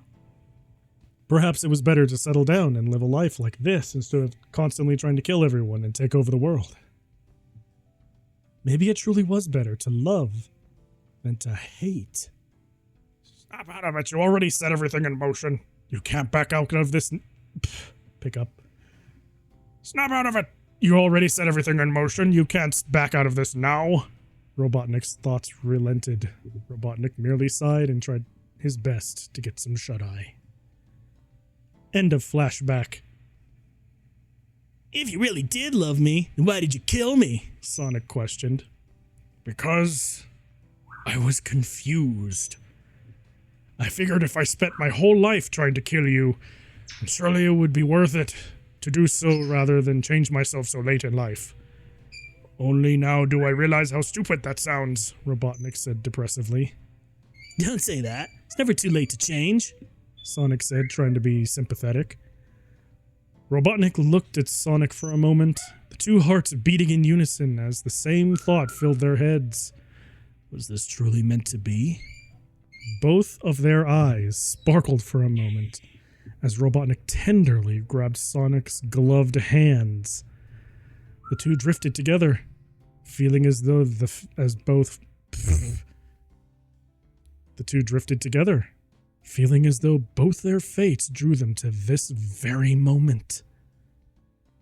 Perhaps it was better to settle down and live a life like this instead of constantly trying to kill everyone and take over the world. Maybe it truly was better to love than to hate. Snap out of it. You already set everything in motion. You can't back out of this. Pick up. Snap out of it. You already set everything in motion. You can't back out of this now. Robotnik's thoughts relented. Robotnik merely sighed and tried his best to get some shut-eye. End of flashback. If you really did love me, then why did you kill me? Sonic questioned. Because I was confused. I figured if I spent my whole life trying to kill you, surely it would be worth it to do so rather than change myself so late in life. Only now do I realize how stupid that sounds, Robotnik said depressively. Don't say that. It's never too late to change, Sonic said, trying to be sympathetic. Robotnik looked at Sonic for a moment, the two hearts beating in unison as the same thought filled their heads. Was this truly meant to be? Both of their eyes sparkled for a moment as Robotnik tenderly grabbed Sonic's gloved hands. The two drifted together, feeling as though both their fates drew them to this very moment.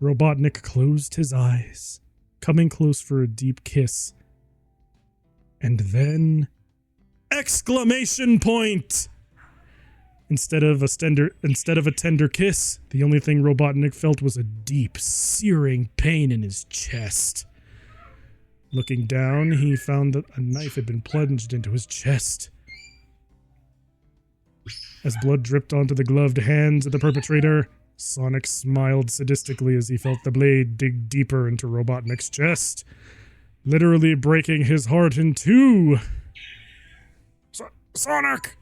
Robotnik closed his eyes, coming close for a deep kiss. And then... exclamation point! Instead of a tender kiss, the only thing Robotnik felt was a deep, searing pain in his chest. Looking down, he found that a knife had been plunged into his chest. As blood dripped onto the gloved hands of the perpetrator, Sonic smiled sadistically as he felt the blade dig deeper into Robotnik's chest, literally breaking his heart in two. Sonic!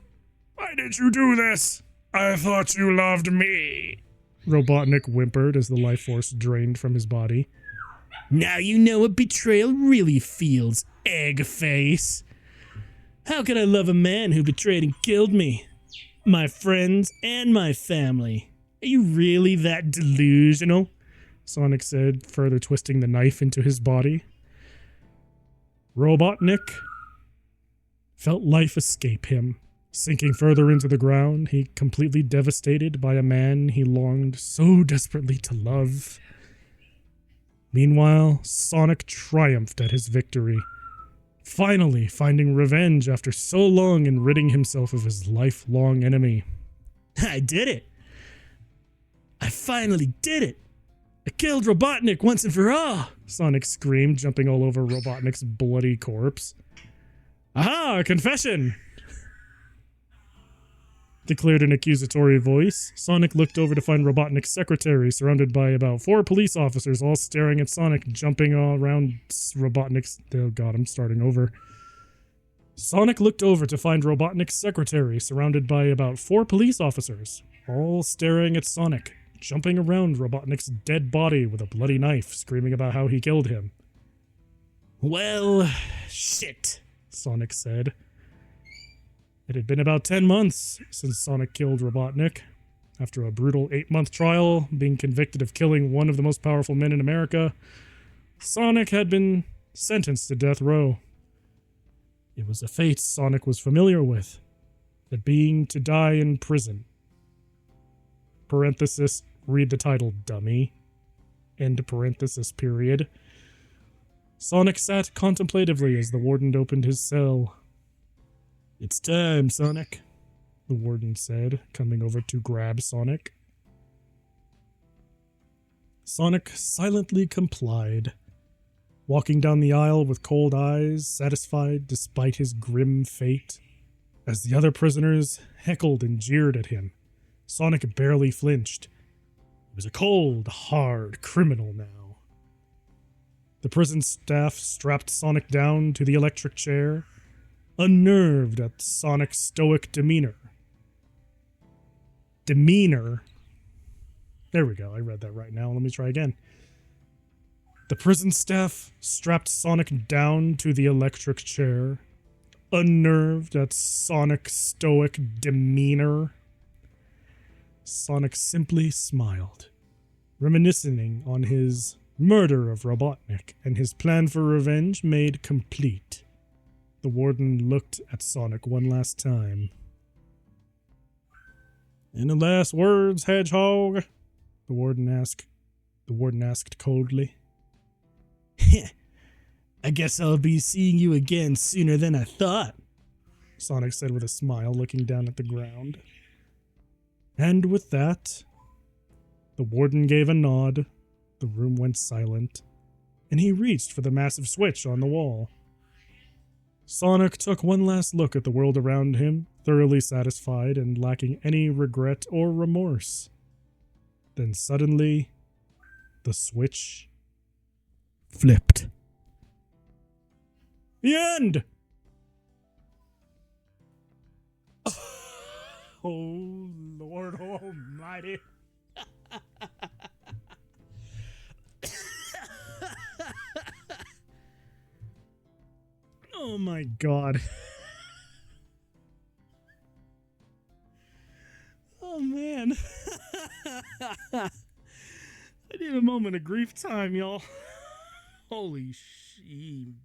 Why did you do this? I thought you loved me. Robotnik whimpered as the life force drained from his body. Now you know what betrayal really feels, egg face. How could I love a man who betrayed and killed me? My friends and my family. Are you really that delusional? Sonic said, further twisting the knife into his body. Robotnik felt life escape him. Sinking further into the ground, he completely devastated by a man he longed so desperately to love. Meanwhile, Sonic triumphed at his victory, finally finding revenge after so long and ridding himself of his lifelong enemy. I did it! I finally did it! I killed Robotnik once and for all! Sonic screamed, jumping all over Robotnik's bloody corpse. Aha! A confession! Declared an accusatory voice. Sonic looked over to find Robotnik's secretary, surrounded by about 4 police officers, all staring at Sonic, jumping all around Robotnik's... Oh god, I'm starting over. Sonic looked over to find Robotnik's secretary, surrounded by about 4 police officers, all staring at Sonic, jumping around Robotnik's dead body with a bloody knife, screaming about how he killed him. Well, shit, Sonic said. It had been about 10 months since Sonic killed Robotnik. After a brutal 8-month trial, being convicted of killing one of the most powerful men in America, Sonic had been sentenced to death row. It was a fate Sonic was familiar with, that being to die in prison. Parenthesis, read the title, dummy. End parenthesis, period. Sonic sat contemplatively as the warden opened his cell. "It's time, Sonic," the warden said, coming over to grab Sonic. Sonic silently complied, walking down the aisle with cold eyes, satisfied despite his grim fate. As the other prisoners heckled and jeered at him, Sonic barely flinched. He was a cold, hard criminal now. The prison staff strapped Sonic down to the electric chair, unnerved at Sonic's stoic demeanor. There we go, I read that right now. Let me try again. The prison staff strapped Sonic down to the electric chair, unnerved at Sonic's stoic demeanor. Sonic simply smiled, reminiscing on his murder of Robotnik and his plan for revenge made complete. The warden looked at Sonic one last time. "Any last words, Hedgehog?" The warden asked coldly. I guess I'll be seeing you again sooner than I thought, Sonic said with a smile, looking down at the ground. And with that, the warden gave a nod, the room went silent, and he reached for the massive switch on the wall. Sonic took one last look at the world around him, thoroughly satisfied and lacking any regret or remorse. Then suddenly, the switch flipped. The end! Oh, Lord Almighty. Oh my god. Oh man. I need a moment of grief time, y'all. Holy shee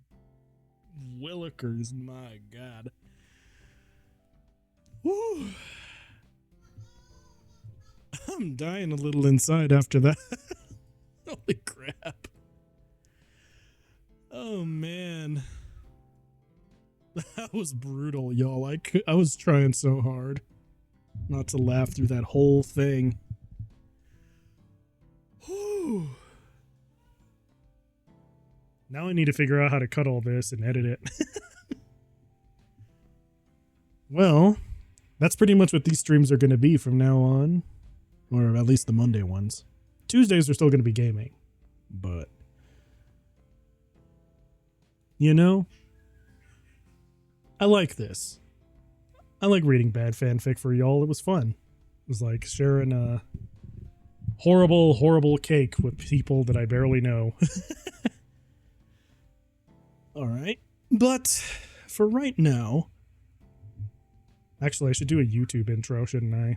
willikers, my god. Woo. I'm dying a little inside after that. Holy crap. Oh man. That was brutal, y'all. I was trying so hard not to laugh through that whole thing. Whew. Now I need to figure out how to cut all this and edit it. Well, that's pretty much what these streams are going to be from now on. Or at least the Monday ones. Tuesdays are still going to be gaming. But, you know, I like this. I like reading bad fanfic for y'all. It was fun. It was like sharing a horrible, horrible cake with people that I barely know. All right. But for right now, actually, I should do a YouTube intro, shouldn't I?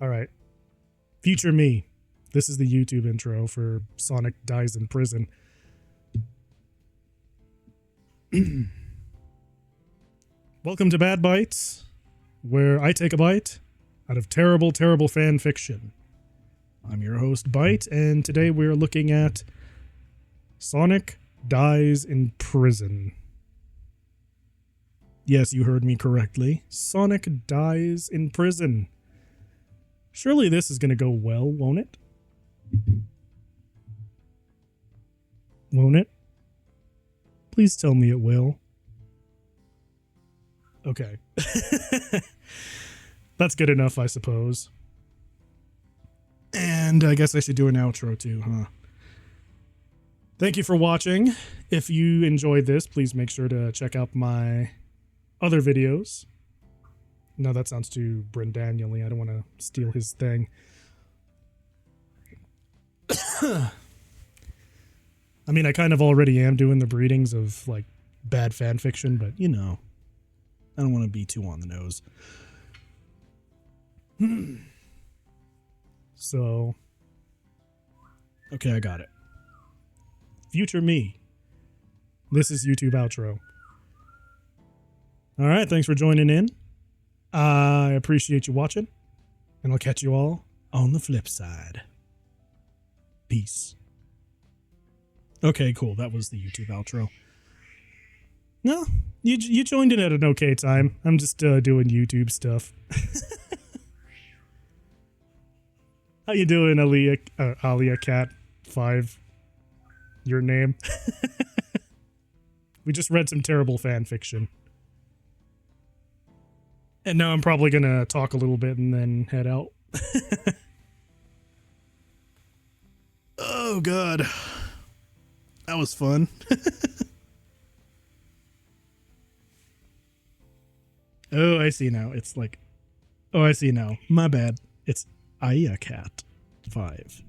All right. Future me. This is the YouTube intro for Sonic Dies in Prison. Welcome to Bad Bytes, where I take a bite out of terrible, terrible fan fiction. I'm your host, Byte, and today we're looking at Sonic Dies in Prison. Yes, you heard me correctly. Sonic Dies in Prison. Surely this is going to go well, won't it? Won't it? Please tell me it will. Okay. That's good enough, I suppose. And I guess I should do an outro too, huh? Thank you for watching. If you enjoyed this, please make sure to check out my other videos. No, that sounds too Brendaniel-y. I don't want to steal his thing. I mean, I kind of already am doing the breedings of, like, bad fan fiction, but, you know, I don't want to be too on the nose. So, okay, I got it. Future me. This is YouTube outro. All right, thanks for joining in. I appreciate you watching, and I'll catch you all on the flip side. Peace. Okay, cool. That was the YouTube outro. No, you joined in at an okay time. I'm just doing YouTube stuff. How you doing, Alia Cat 5? Your name? We just read some terrible fan fiction. And now I'm probably going to talk a little bit and then head out. Oh, God. That was fun. Oh, I see now. It's like... Oh, I see now. My bad. It's Aya Cat 5.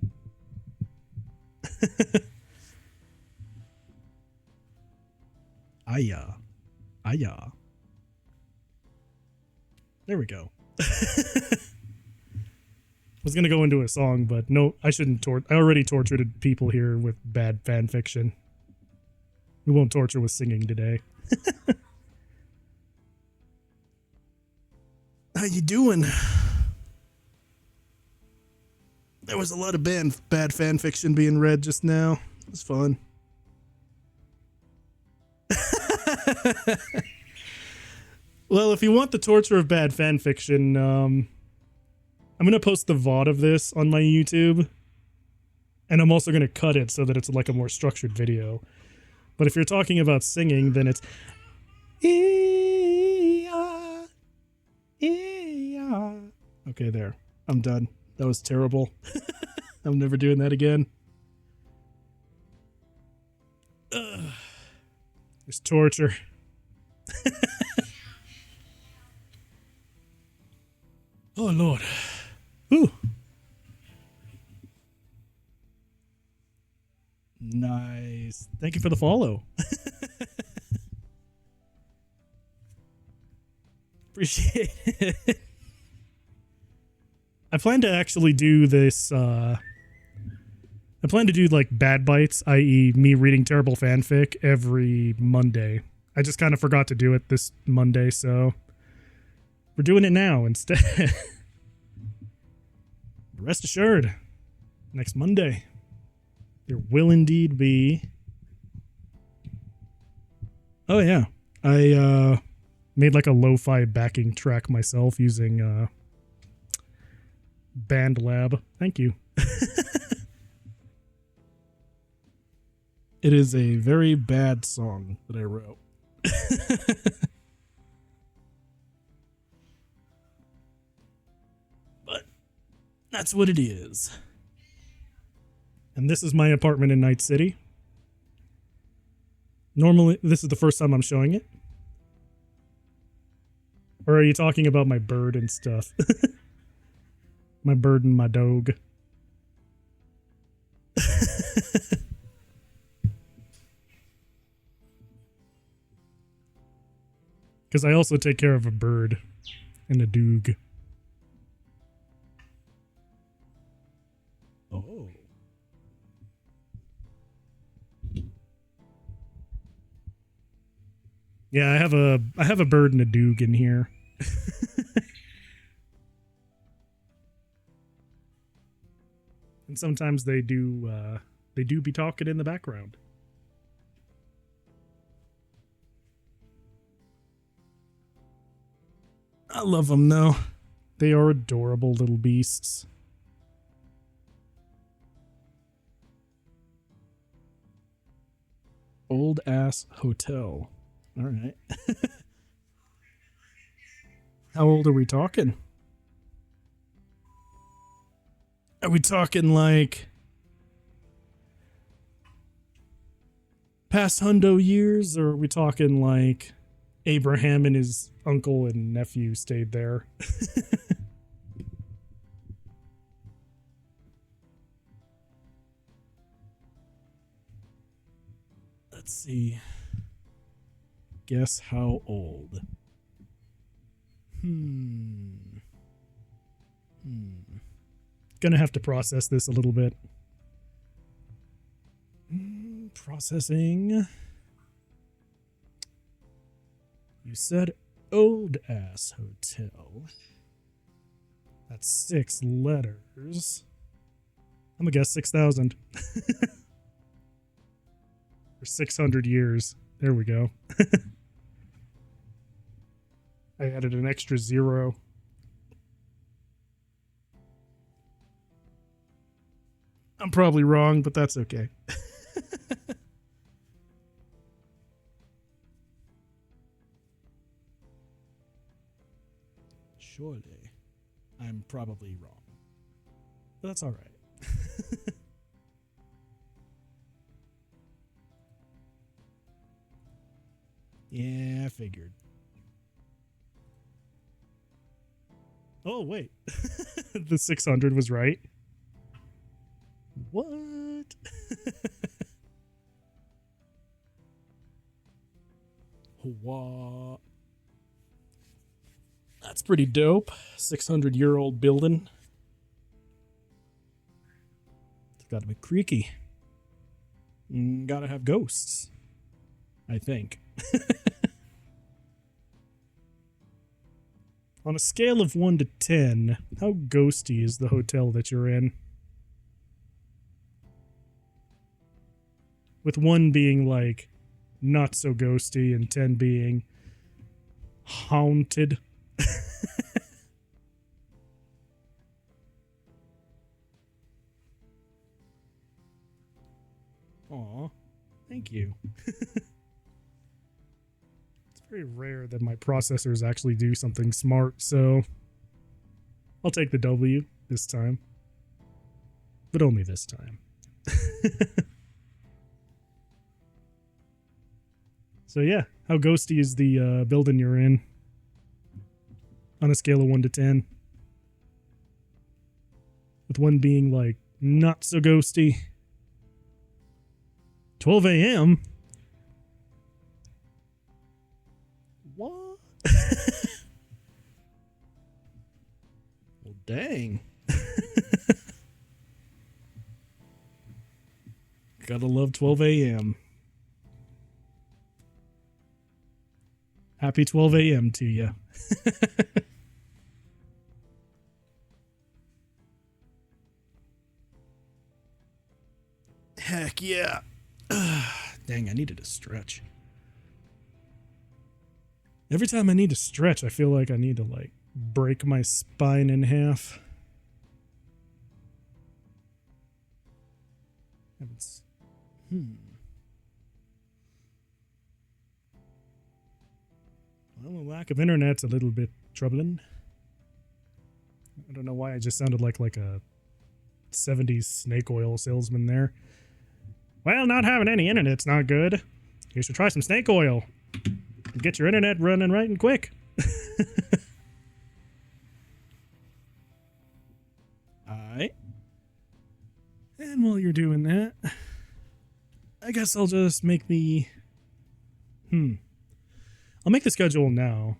Aya. Aya. There we go. I was going to go into a song, but no, I shouldn't I already tortured people here with bad fan fiction. We won't torture with singing today. How you doing? There was a lot of bad fan fiction being read just now. It was fun. Well, if you want the torture of bad fan fiction, I'm going to post the VOD of this on my YouTube. And I'm also going to cut it so that it's like a more structured video. But if you're talking about singing, then it's... Okay, there. I'm done. That was terrible. I'm never doing that again. There's torture. Oh, Lord. Ooh. Nice. Thank you for the follow. Appreciate it. I plan to actually do this, I plan to do, like, Bad Bytes, i.e. me reading terrible fanfic, every Monday. I just kind of forgot to do it this Monday, so we're doing it now instead. Rest assured, next Monday, There will indeed be. Oh yeah, I made like a lo-fi backing track myself using BandLab. Thank you. It is a very bad song that I wrote. But that's what it is. And this is my apartment in Night City. Normally, this is the first time I'm showing it. Or are you talking about my bird and stuff? My bird and my dog. Because I also take care of a bird and a doog. Oh. Yeah, I have a bird and a doog in here. And sometimes they do be talking in the background. I love them though. They are adorable little beasts. Old ass hotel. All right. How old are we talking? Are we talking like past hundo years, or are we talking like Abraham and his uncle and nephew stayed there? Let's see. Guess how old? Gonna have to process this a little bit. Processing. You said old ass hotel. That's 6 letters. I'm gonna guess 6,000. For 600 years. There we go. I added an extra 0. I'm probably wrong, but that's okay. Surely, I'm probably wrong. But that's all right. Yeah, I figured. Oh, wait. The 600 was right. What? What? That's pretty dope. 600-year-old building. It's gotta be creaky. Gotta have ghosts, I think. On a scale of 1 to 10, how ghosty is the hotel that you're in? With 1 being like not so ghosty and 10 being haunted. Aw, thank you. Very rare that my processors actually do something smart, so I'll take the W this time. But only this time. So yeah, how ghosty is the building you're in? On a scale of 1 to 10. With 1 being like not so ghosty. 12 a.m.? What? Well, dang. Gotta love 12 a.m. Happy 12 a.m. to you. Heck yeah. Dang, I needed to stretch. Every time I need to stretch, I feel like I need to, like, break my spine in half. Well, the lack of internet's a little bit troubling. I don't know why I just sounded like a 70s snake oil salesman there. Well, not having any internet's not good. You should try some snake oil. Get your internet running right and quick. Alright. And while you're doing that, I guess I'll just make the... I'll make the schedule now.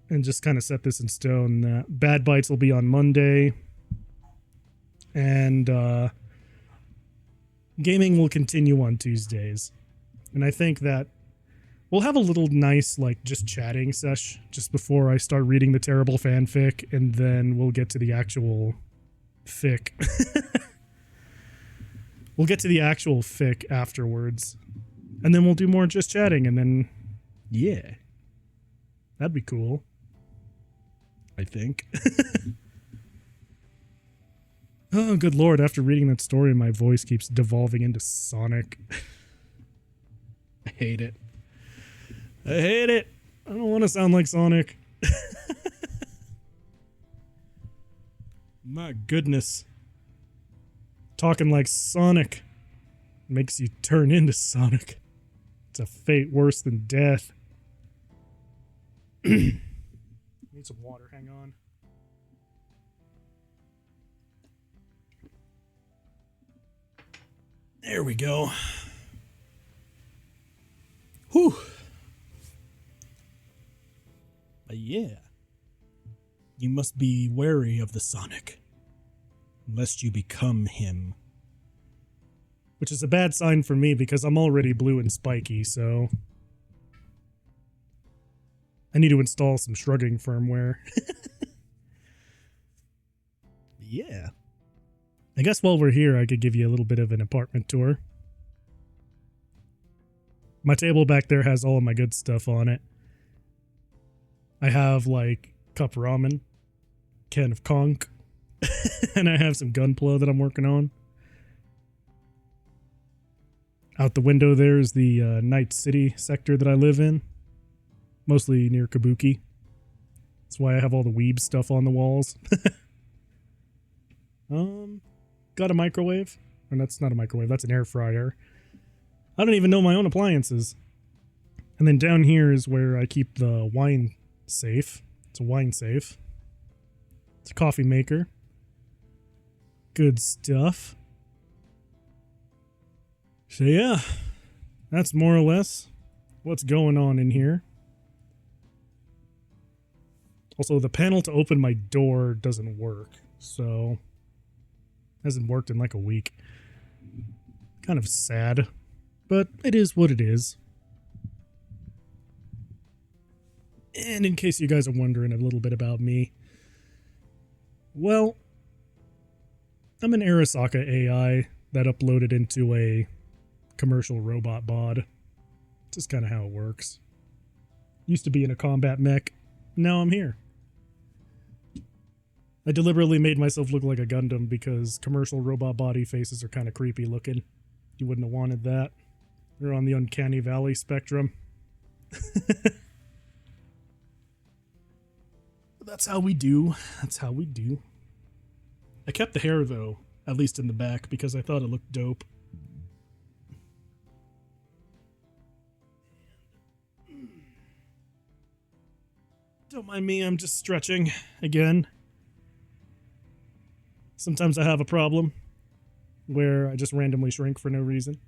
And just kind of set this in stone. Bad Bytes will be on Monday. And gaming will continue on Tuesdays. And I think that we'll have a little nice, like, just chatting sesh just before I start reading the terrible fanfic. And then we'll get to the actual fic. We'll get to the actual fic afterwards. And then we'll do more just chatting. And then, yeah. That'd be cool. I think. Oh, good lord. After reading that story, my voice keeps devolving into Sonic. I hate it. I hate it. I don't want to sound like Sonic. My goodness. Talking like Sonic makes you turn into Sonic. It's a fate worse than death. Need some water, hang on. There we go. Whew. But yeah. You must be wary of the Sonic, lest you become him. Which is a bad sign for me because I'm already blue and spiky, so... I need to install some shrugging firmware. Yeah. I guess while we're here, I could give you a little bit of an apartment tour. My table back there has all of my good stuff on it. I have, like, cup ramen, can of conch, and I have some gunpla that I'm working on. Out the window there is the Night City sector that I live in. Mostly near Kabuki. That's why I have all the weeb stuff on the walls. Got a microwave. And that's not a microwave, that's an air fryer. I don't even know my own appliances. And then down here is where I keep the wine safe. It's a wine safe. It's a coffee maker. Good stuff. So yeah, that's more or less what's going on in here. Also, the panel to open my door doesn't work, so hasn't worked in like a week. Kind of sad, but it is what it is. And in case you guys are wondering a little bit about me, well, I'm an Arasaka AI that uploaded into a commercial robot bod. Just kind of how it works. Used to be in a combat mech, now I'm here. I deliberately made myself look like a Gundam because commercial robot body faces are kind of creepy looking. You wouldn't have wanted that. They're on the uncanny valley spectrum. That's how we do. That's how we do. I kept the hair though, at least in the back, because I thought it looked dope. Don't mind me, I'm just stretching again. Sometimes I have a problem where I just randomly shrink for no reason.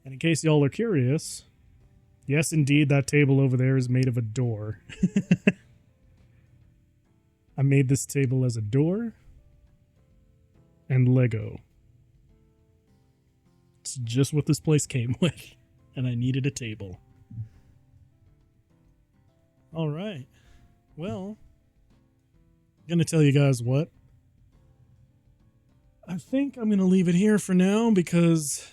And in case y'all are curious, yes, indeed, that table over there is made of a door. I made this table as a door and Lego. It's just what this place came with, and I needed a table. All right. Well, I'm gonna tell you guys what. I think I'm going to leave it here for now because,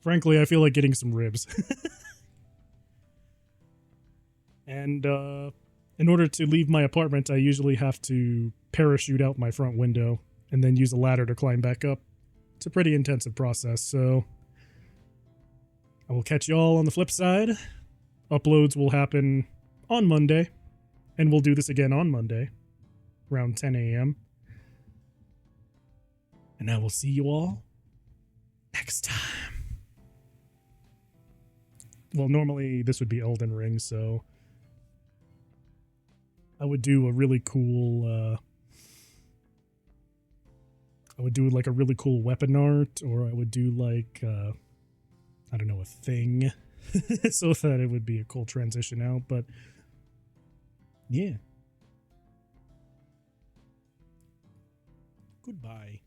frankly, I feel like getting some ribs. And in order to leave my apartment, I usually have to parachute out my front window and then use a ladder to climb back up. It's a pretty intensive process, so I will catch y'all on the flip side. Uploads will happen on Monday, and we'll do this again on Monday, around 10 a.m. And I will see you all next time. Well, normally this would be Elden Ring, so I would do a really cool, I would do like a really cool weapon art, or I would do like, I don't know, a thing, so that it would be a cool transition out, but yeah. Goodbye.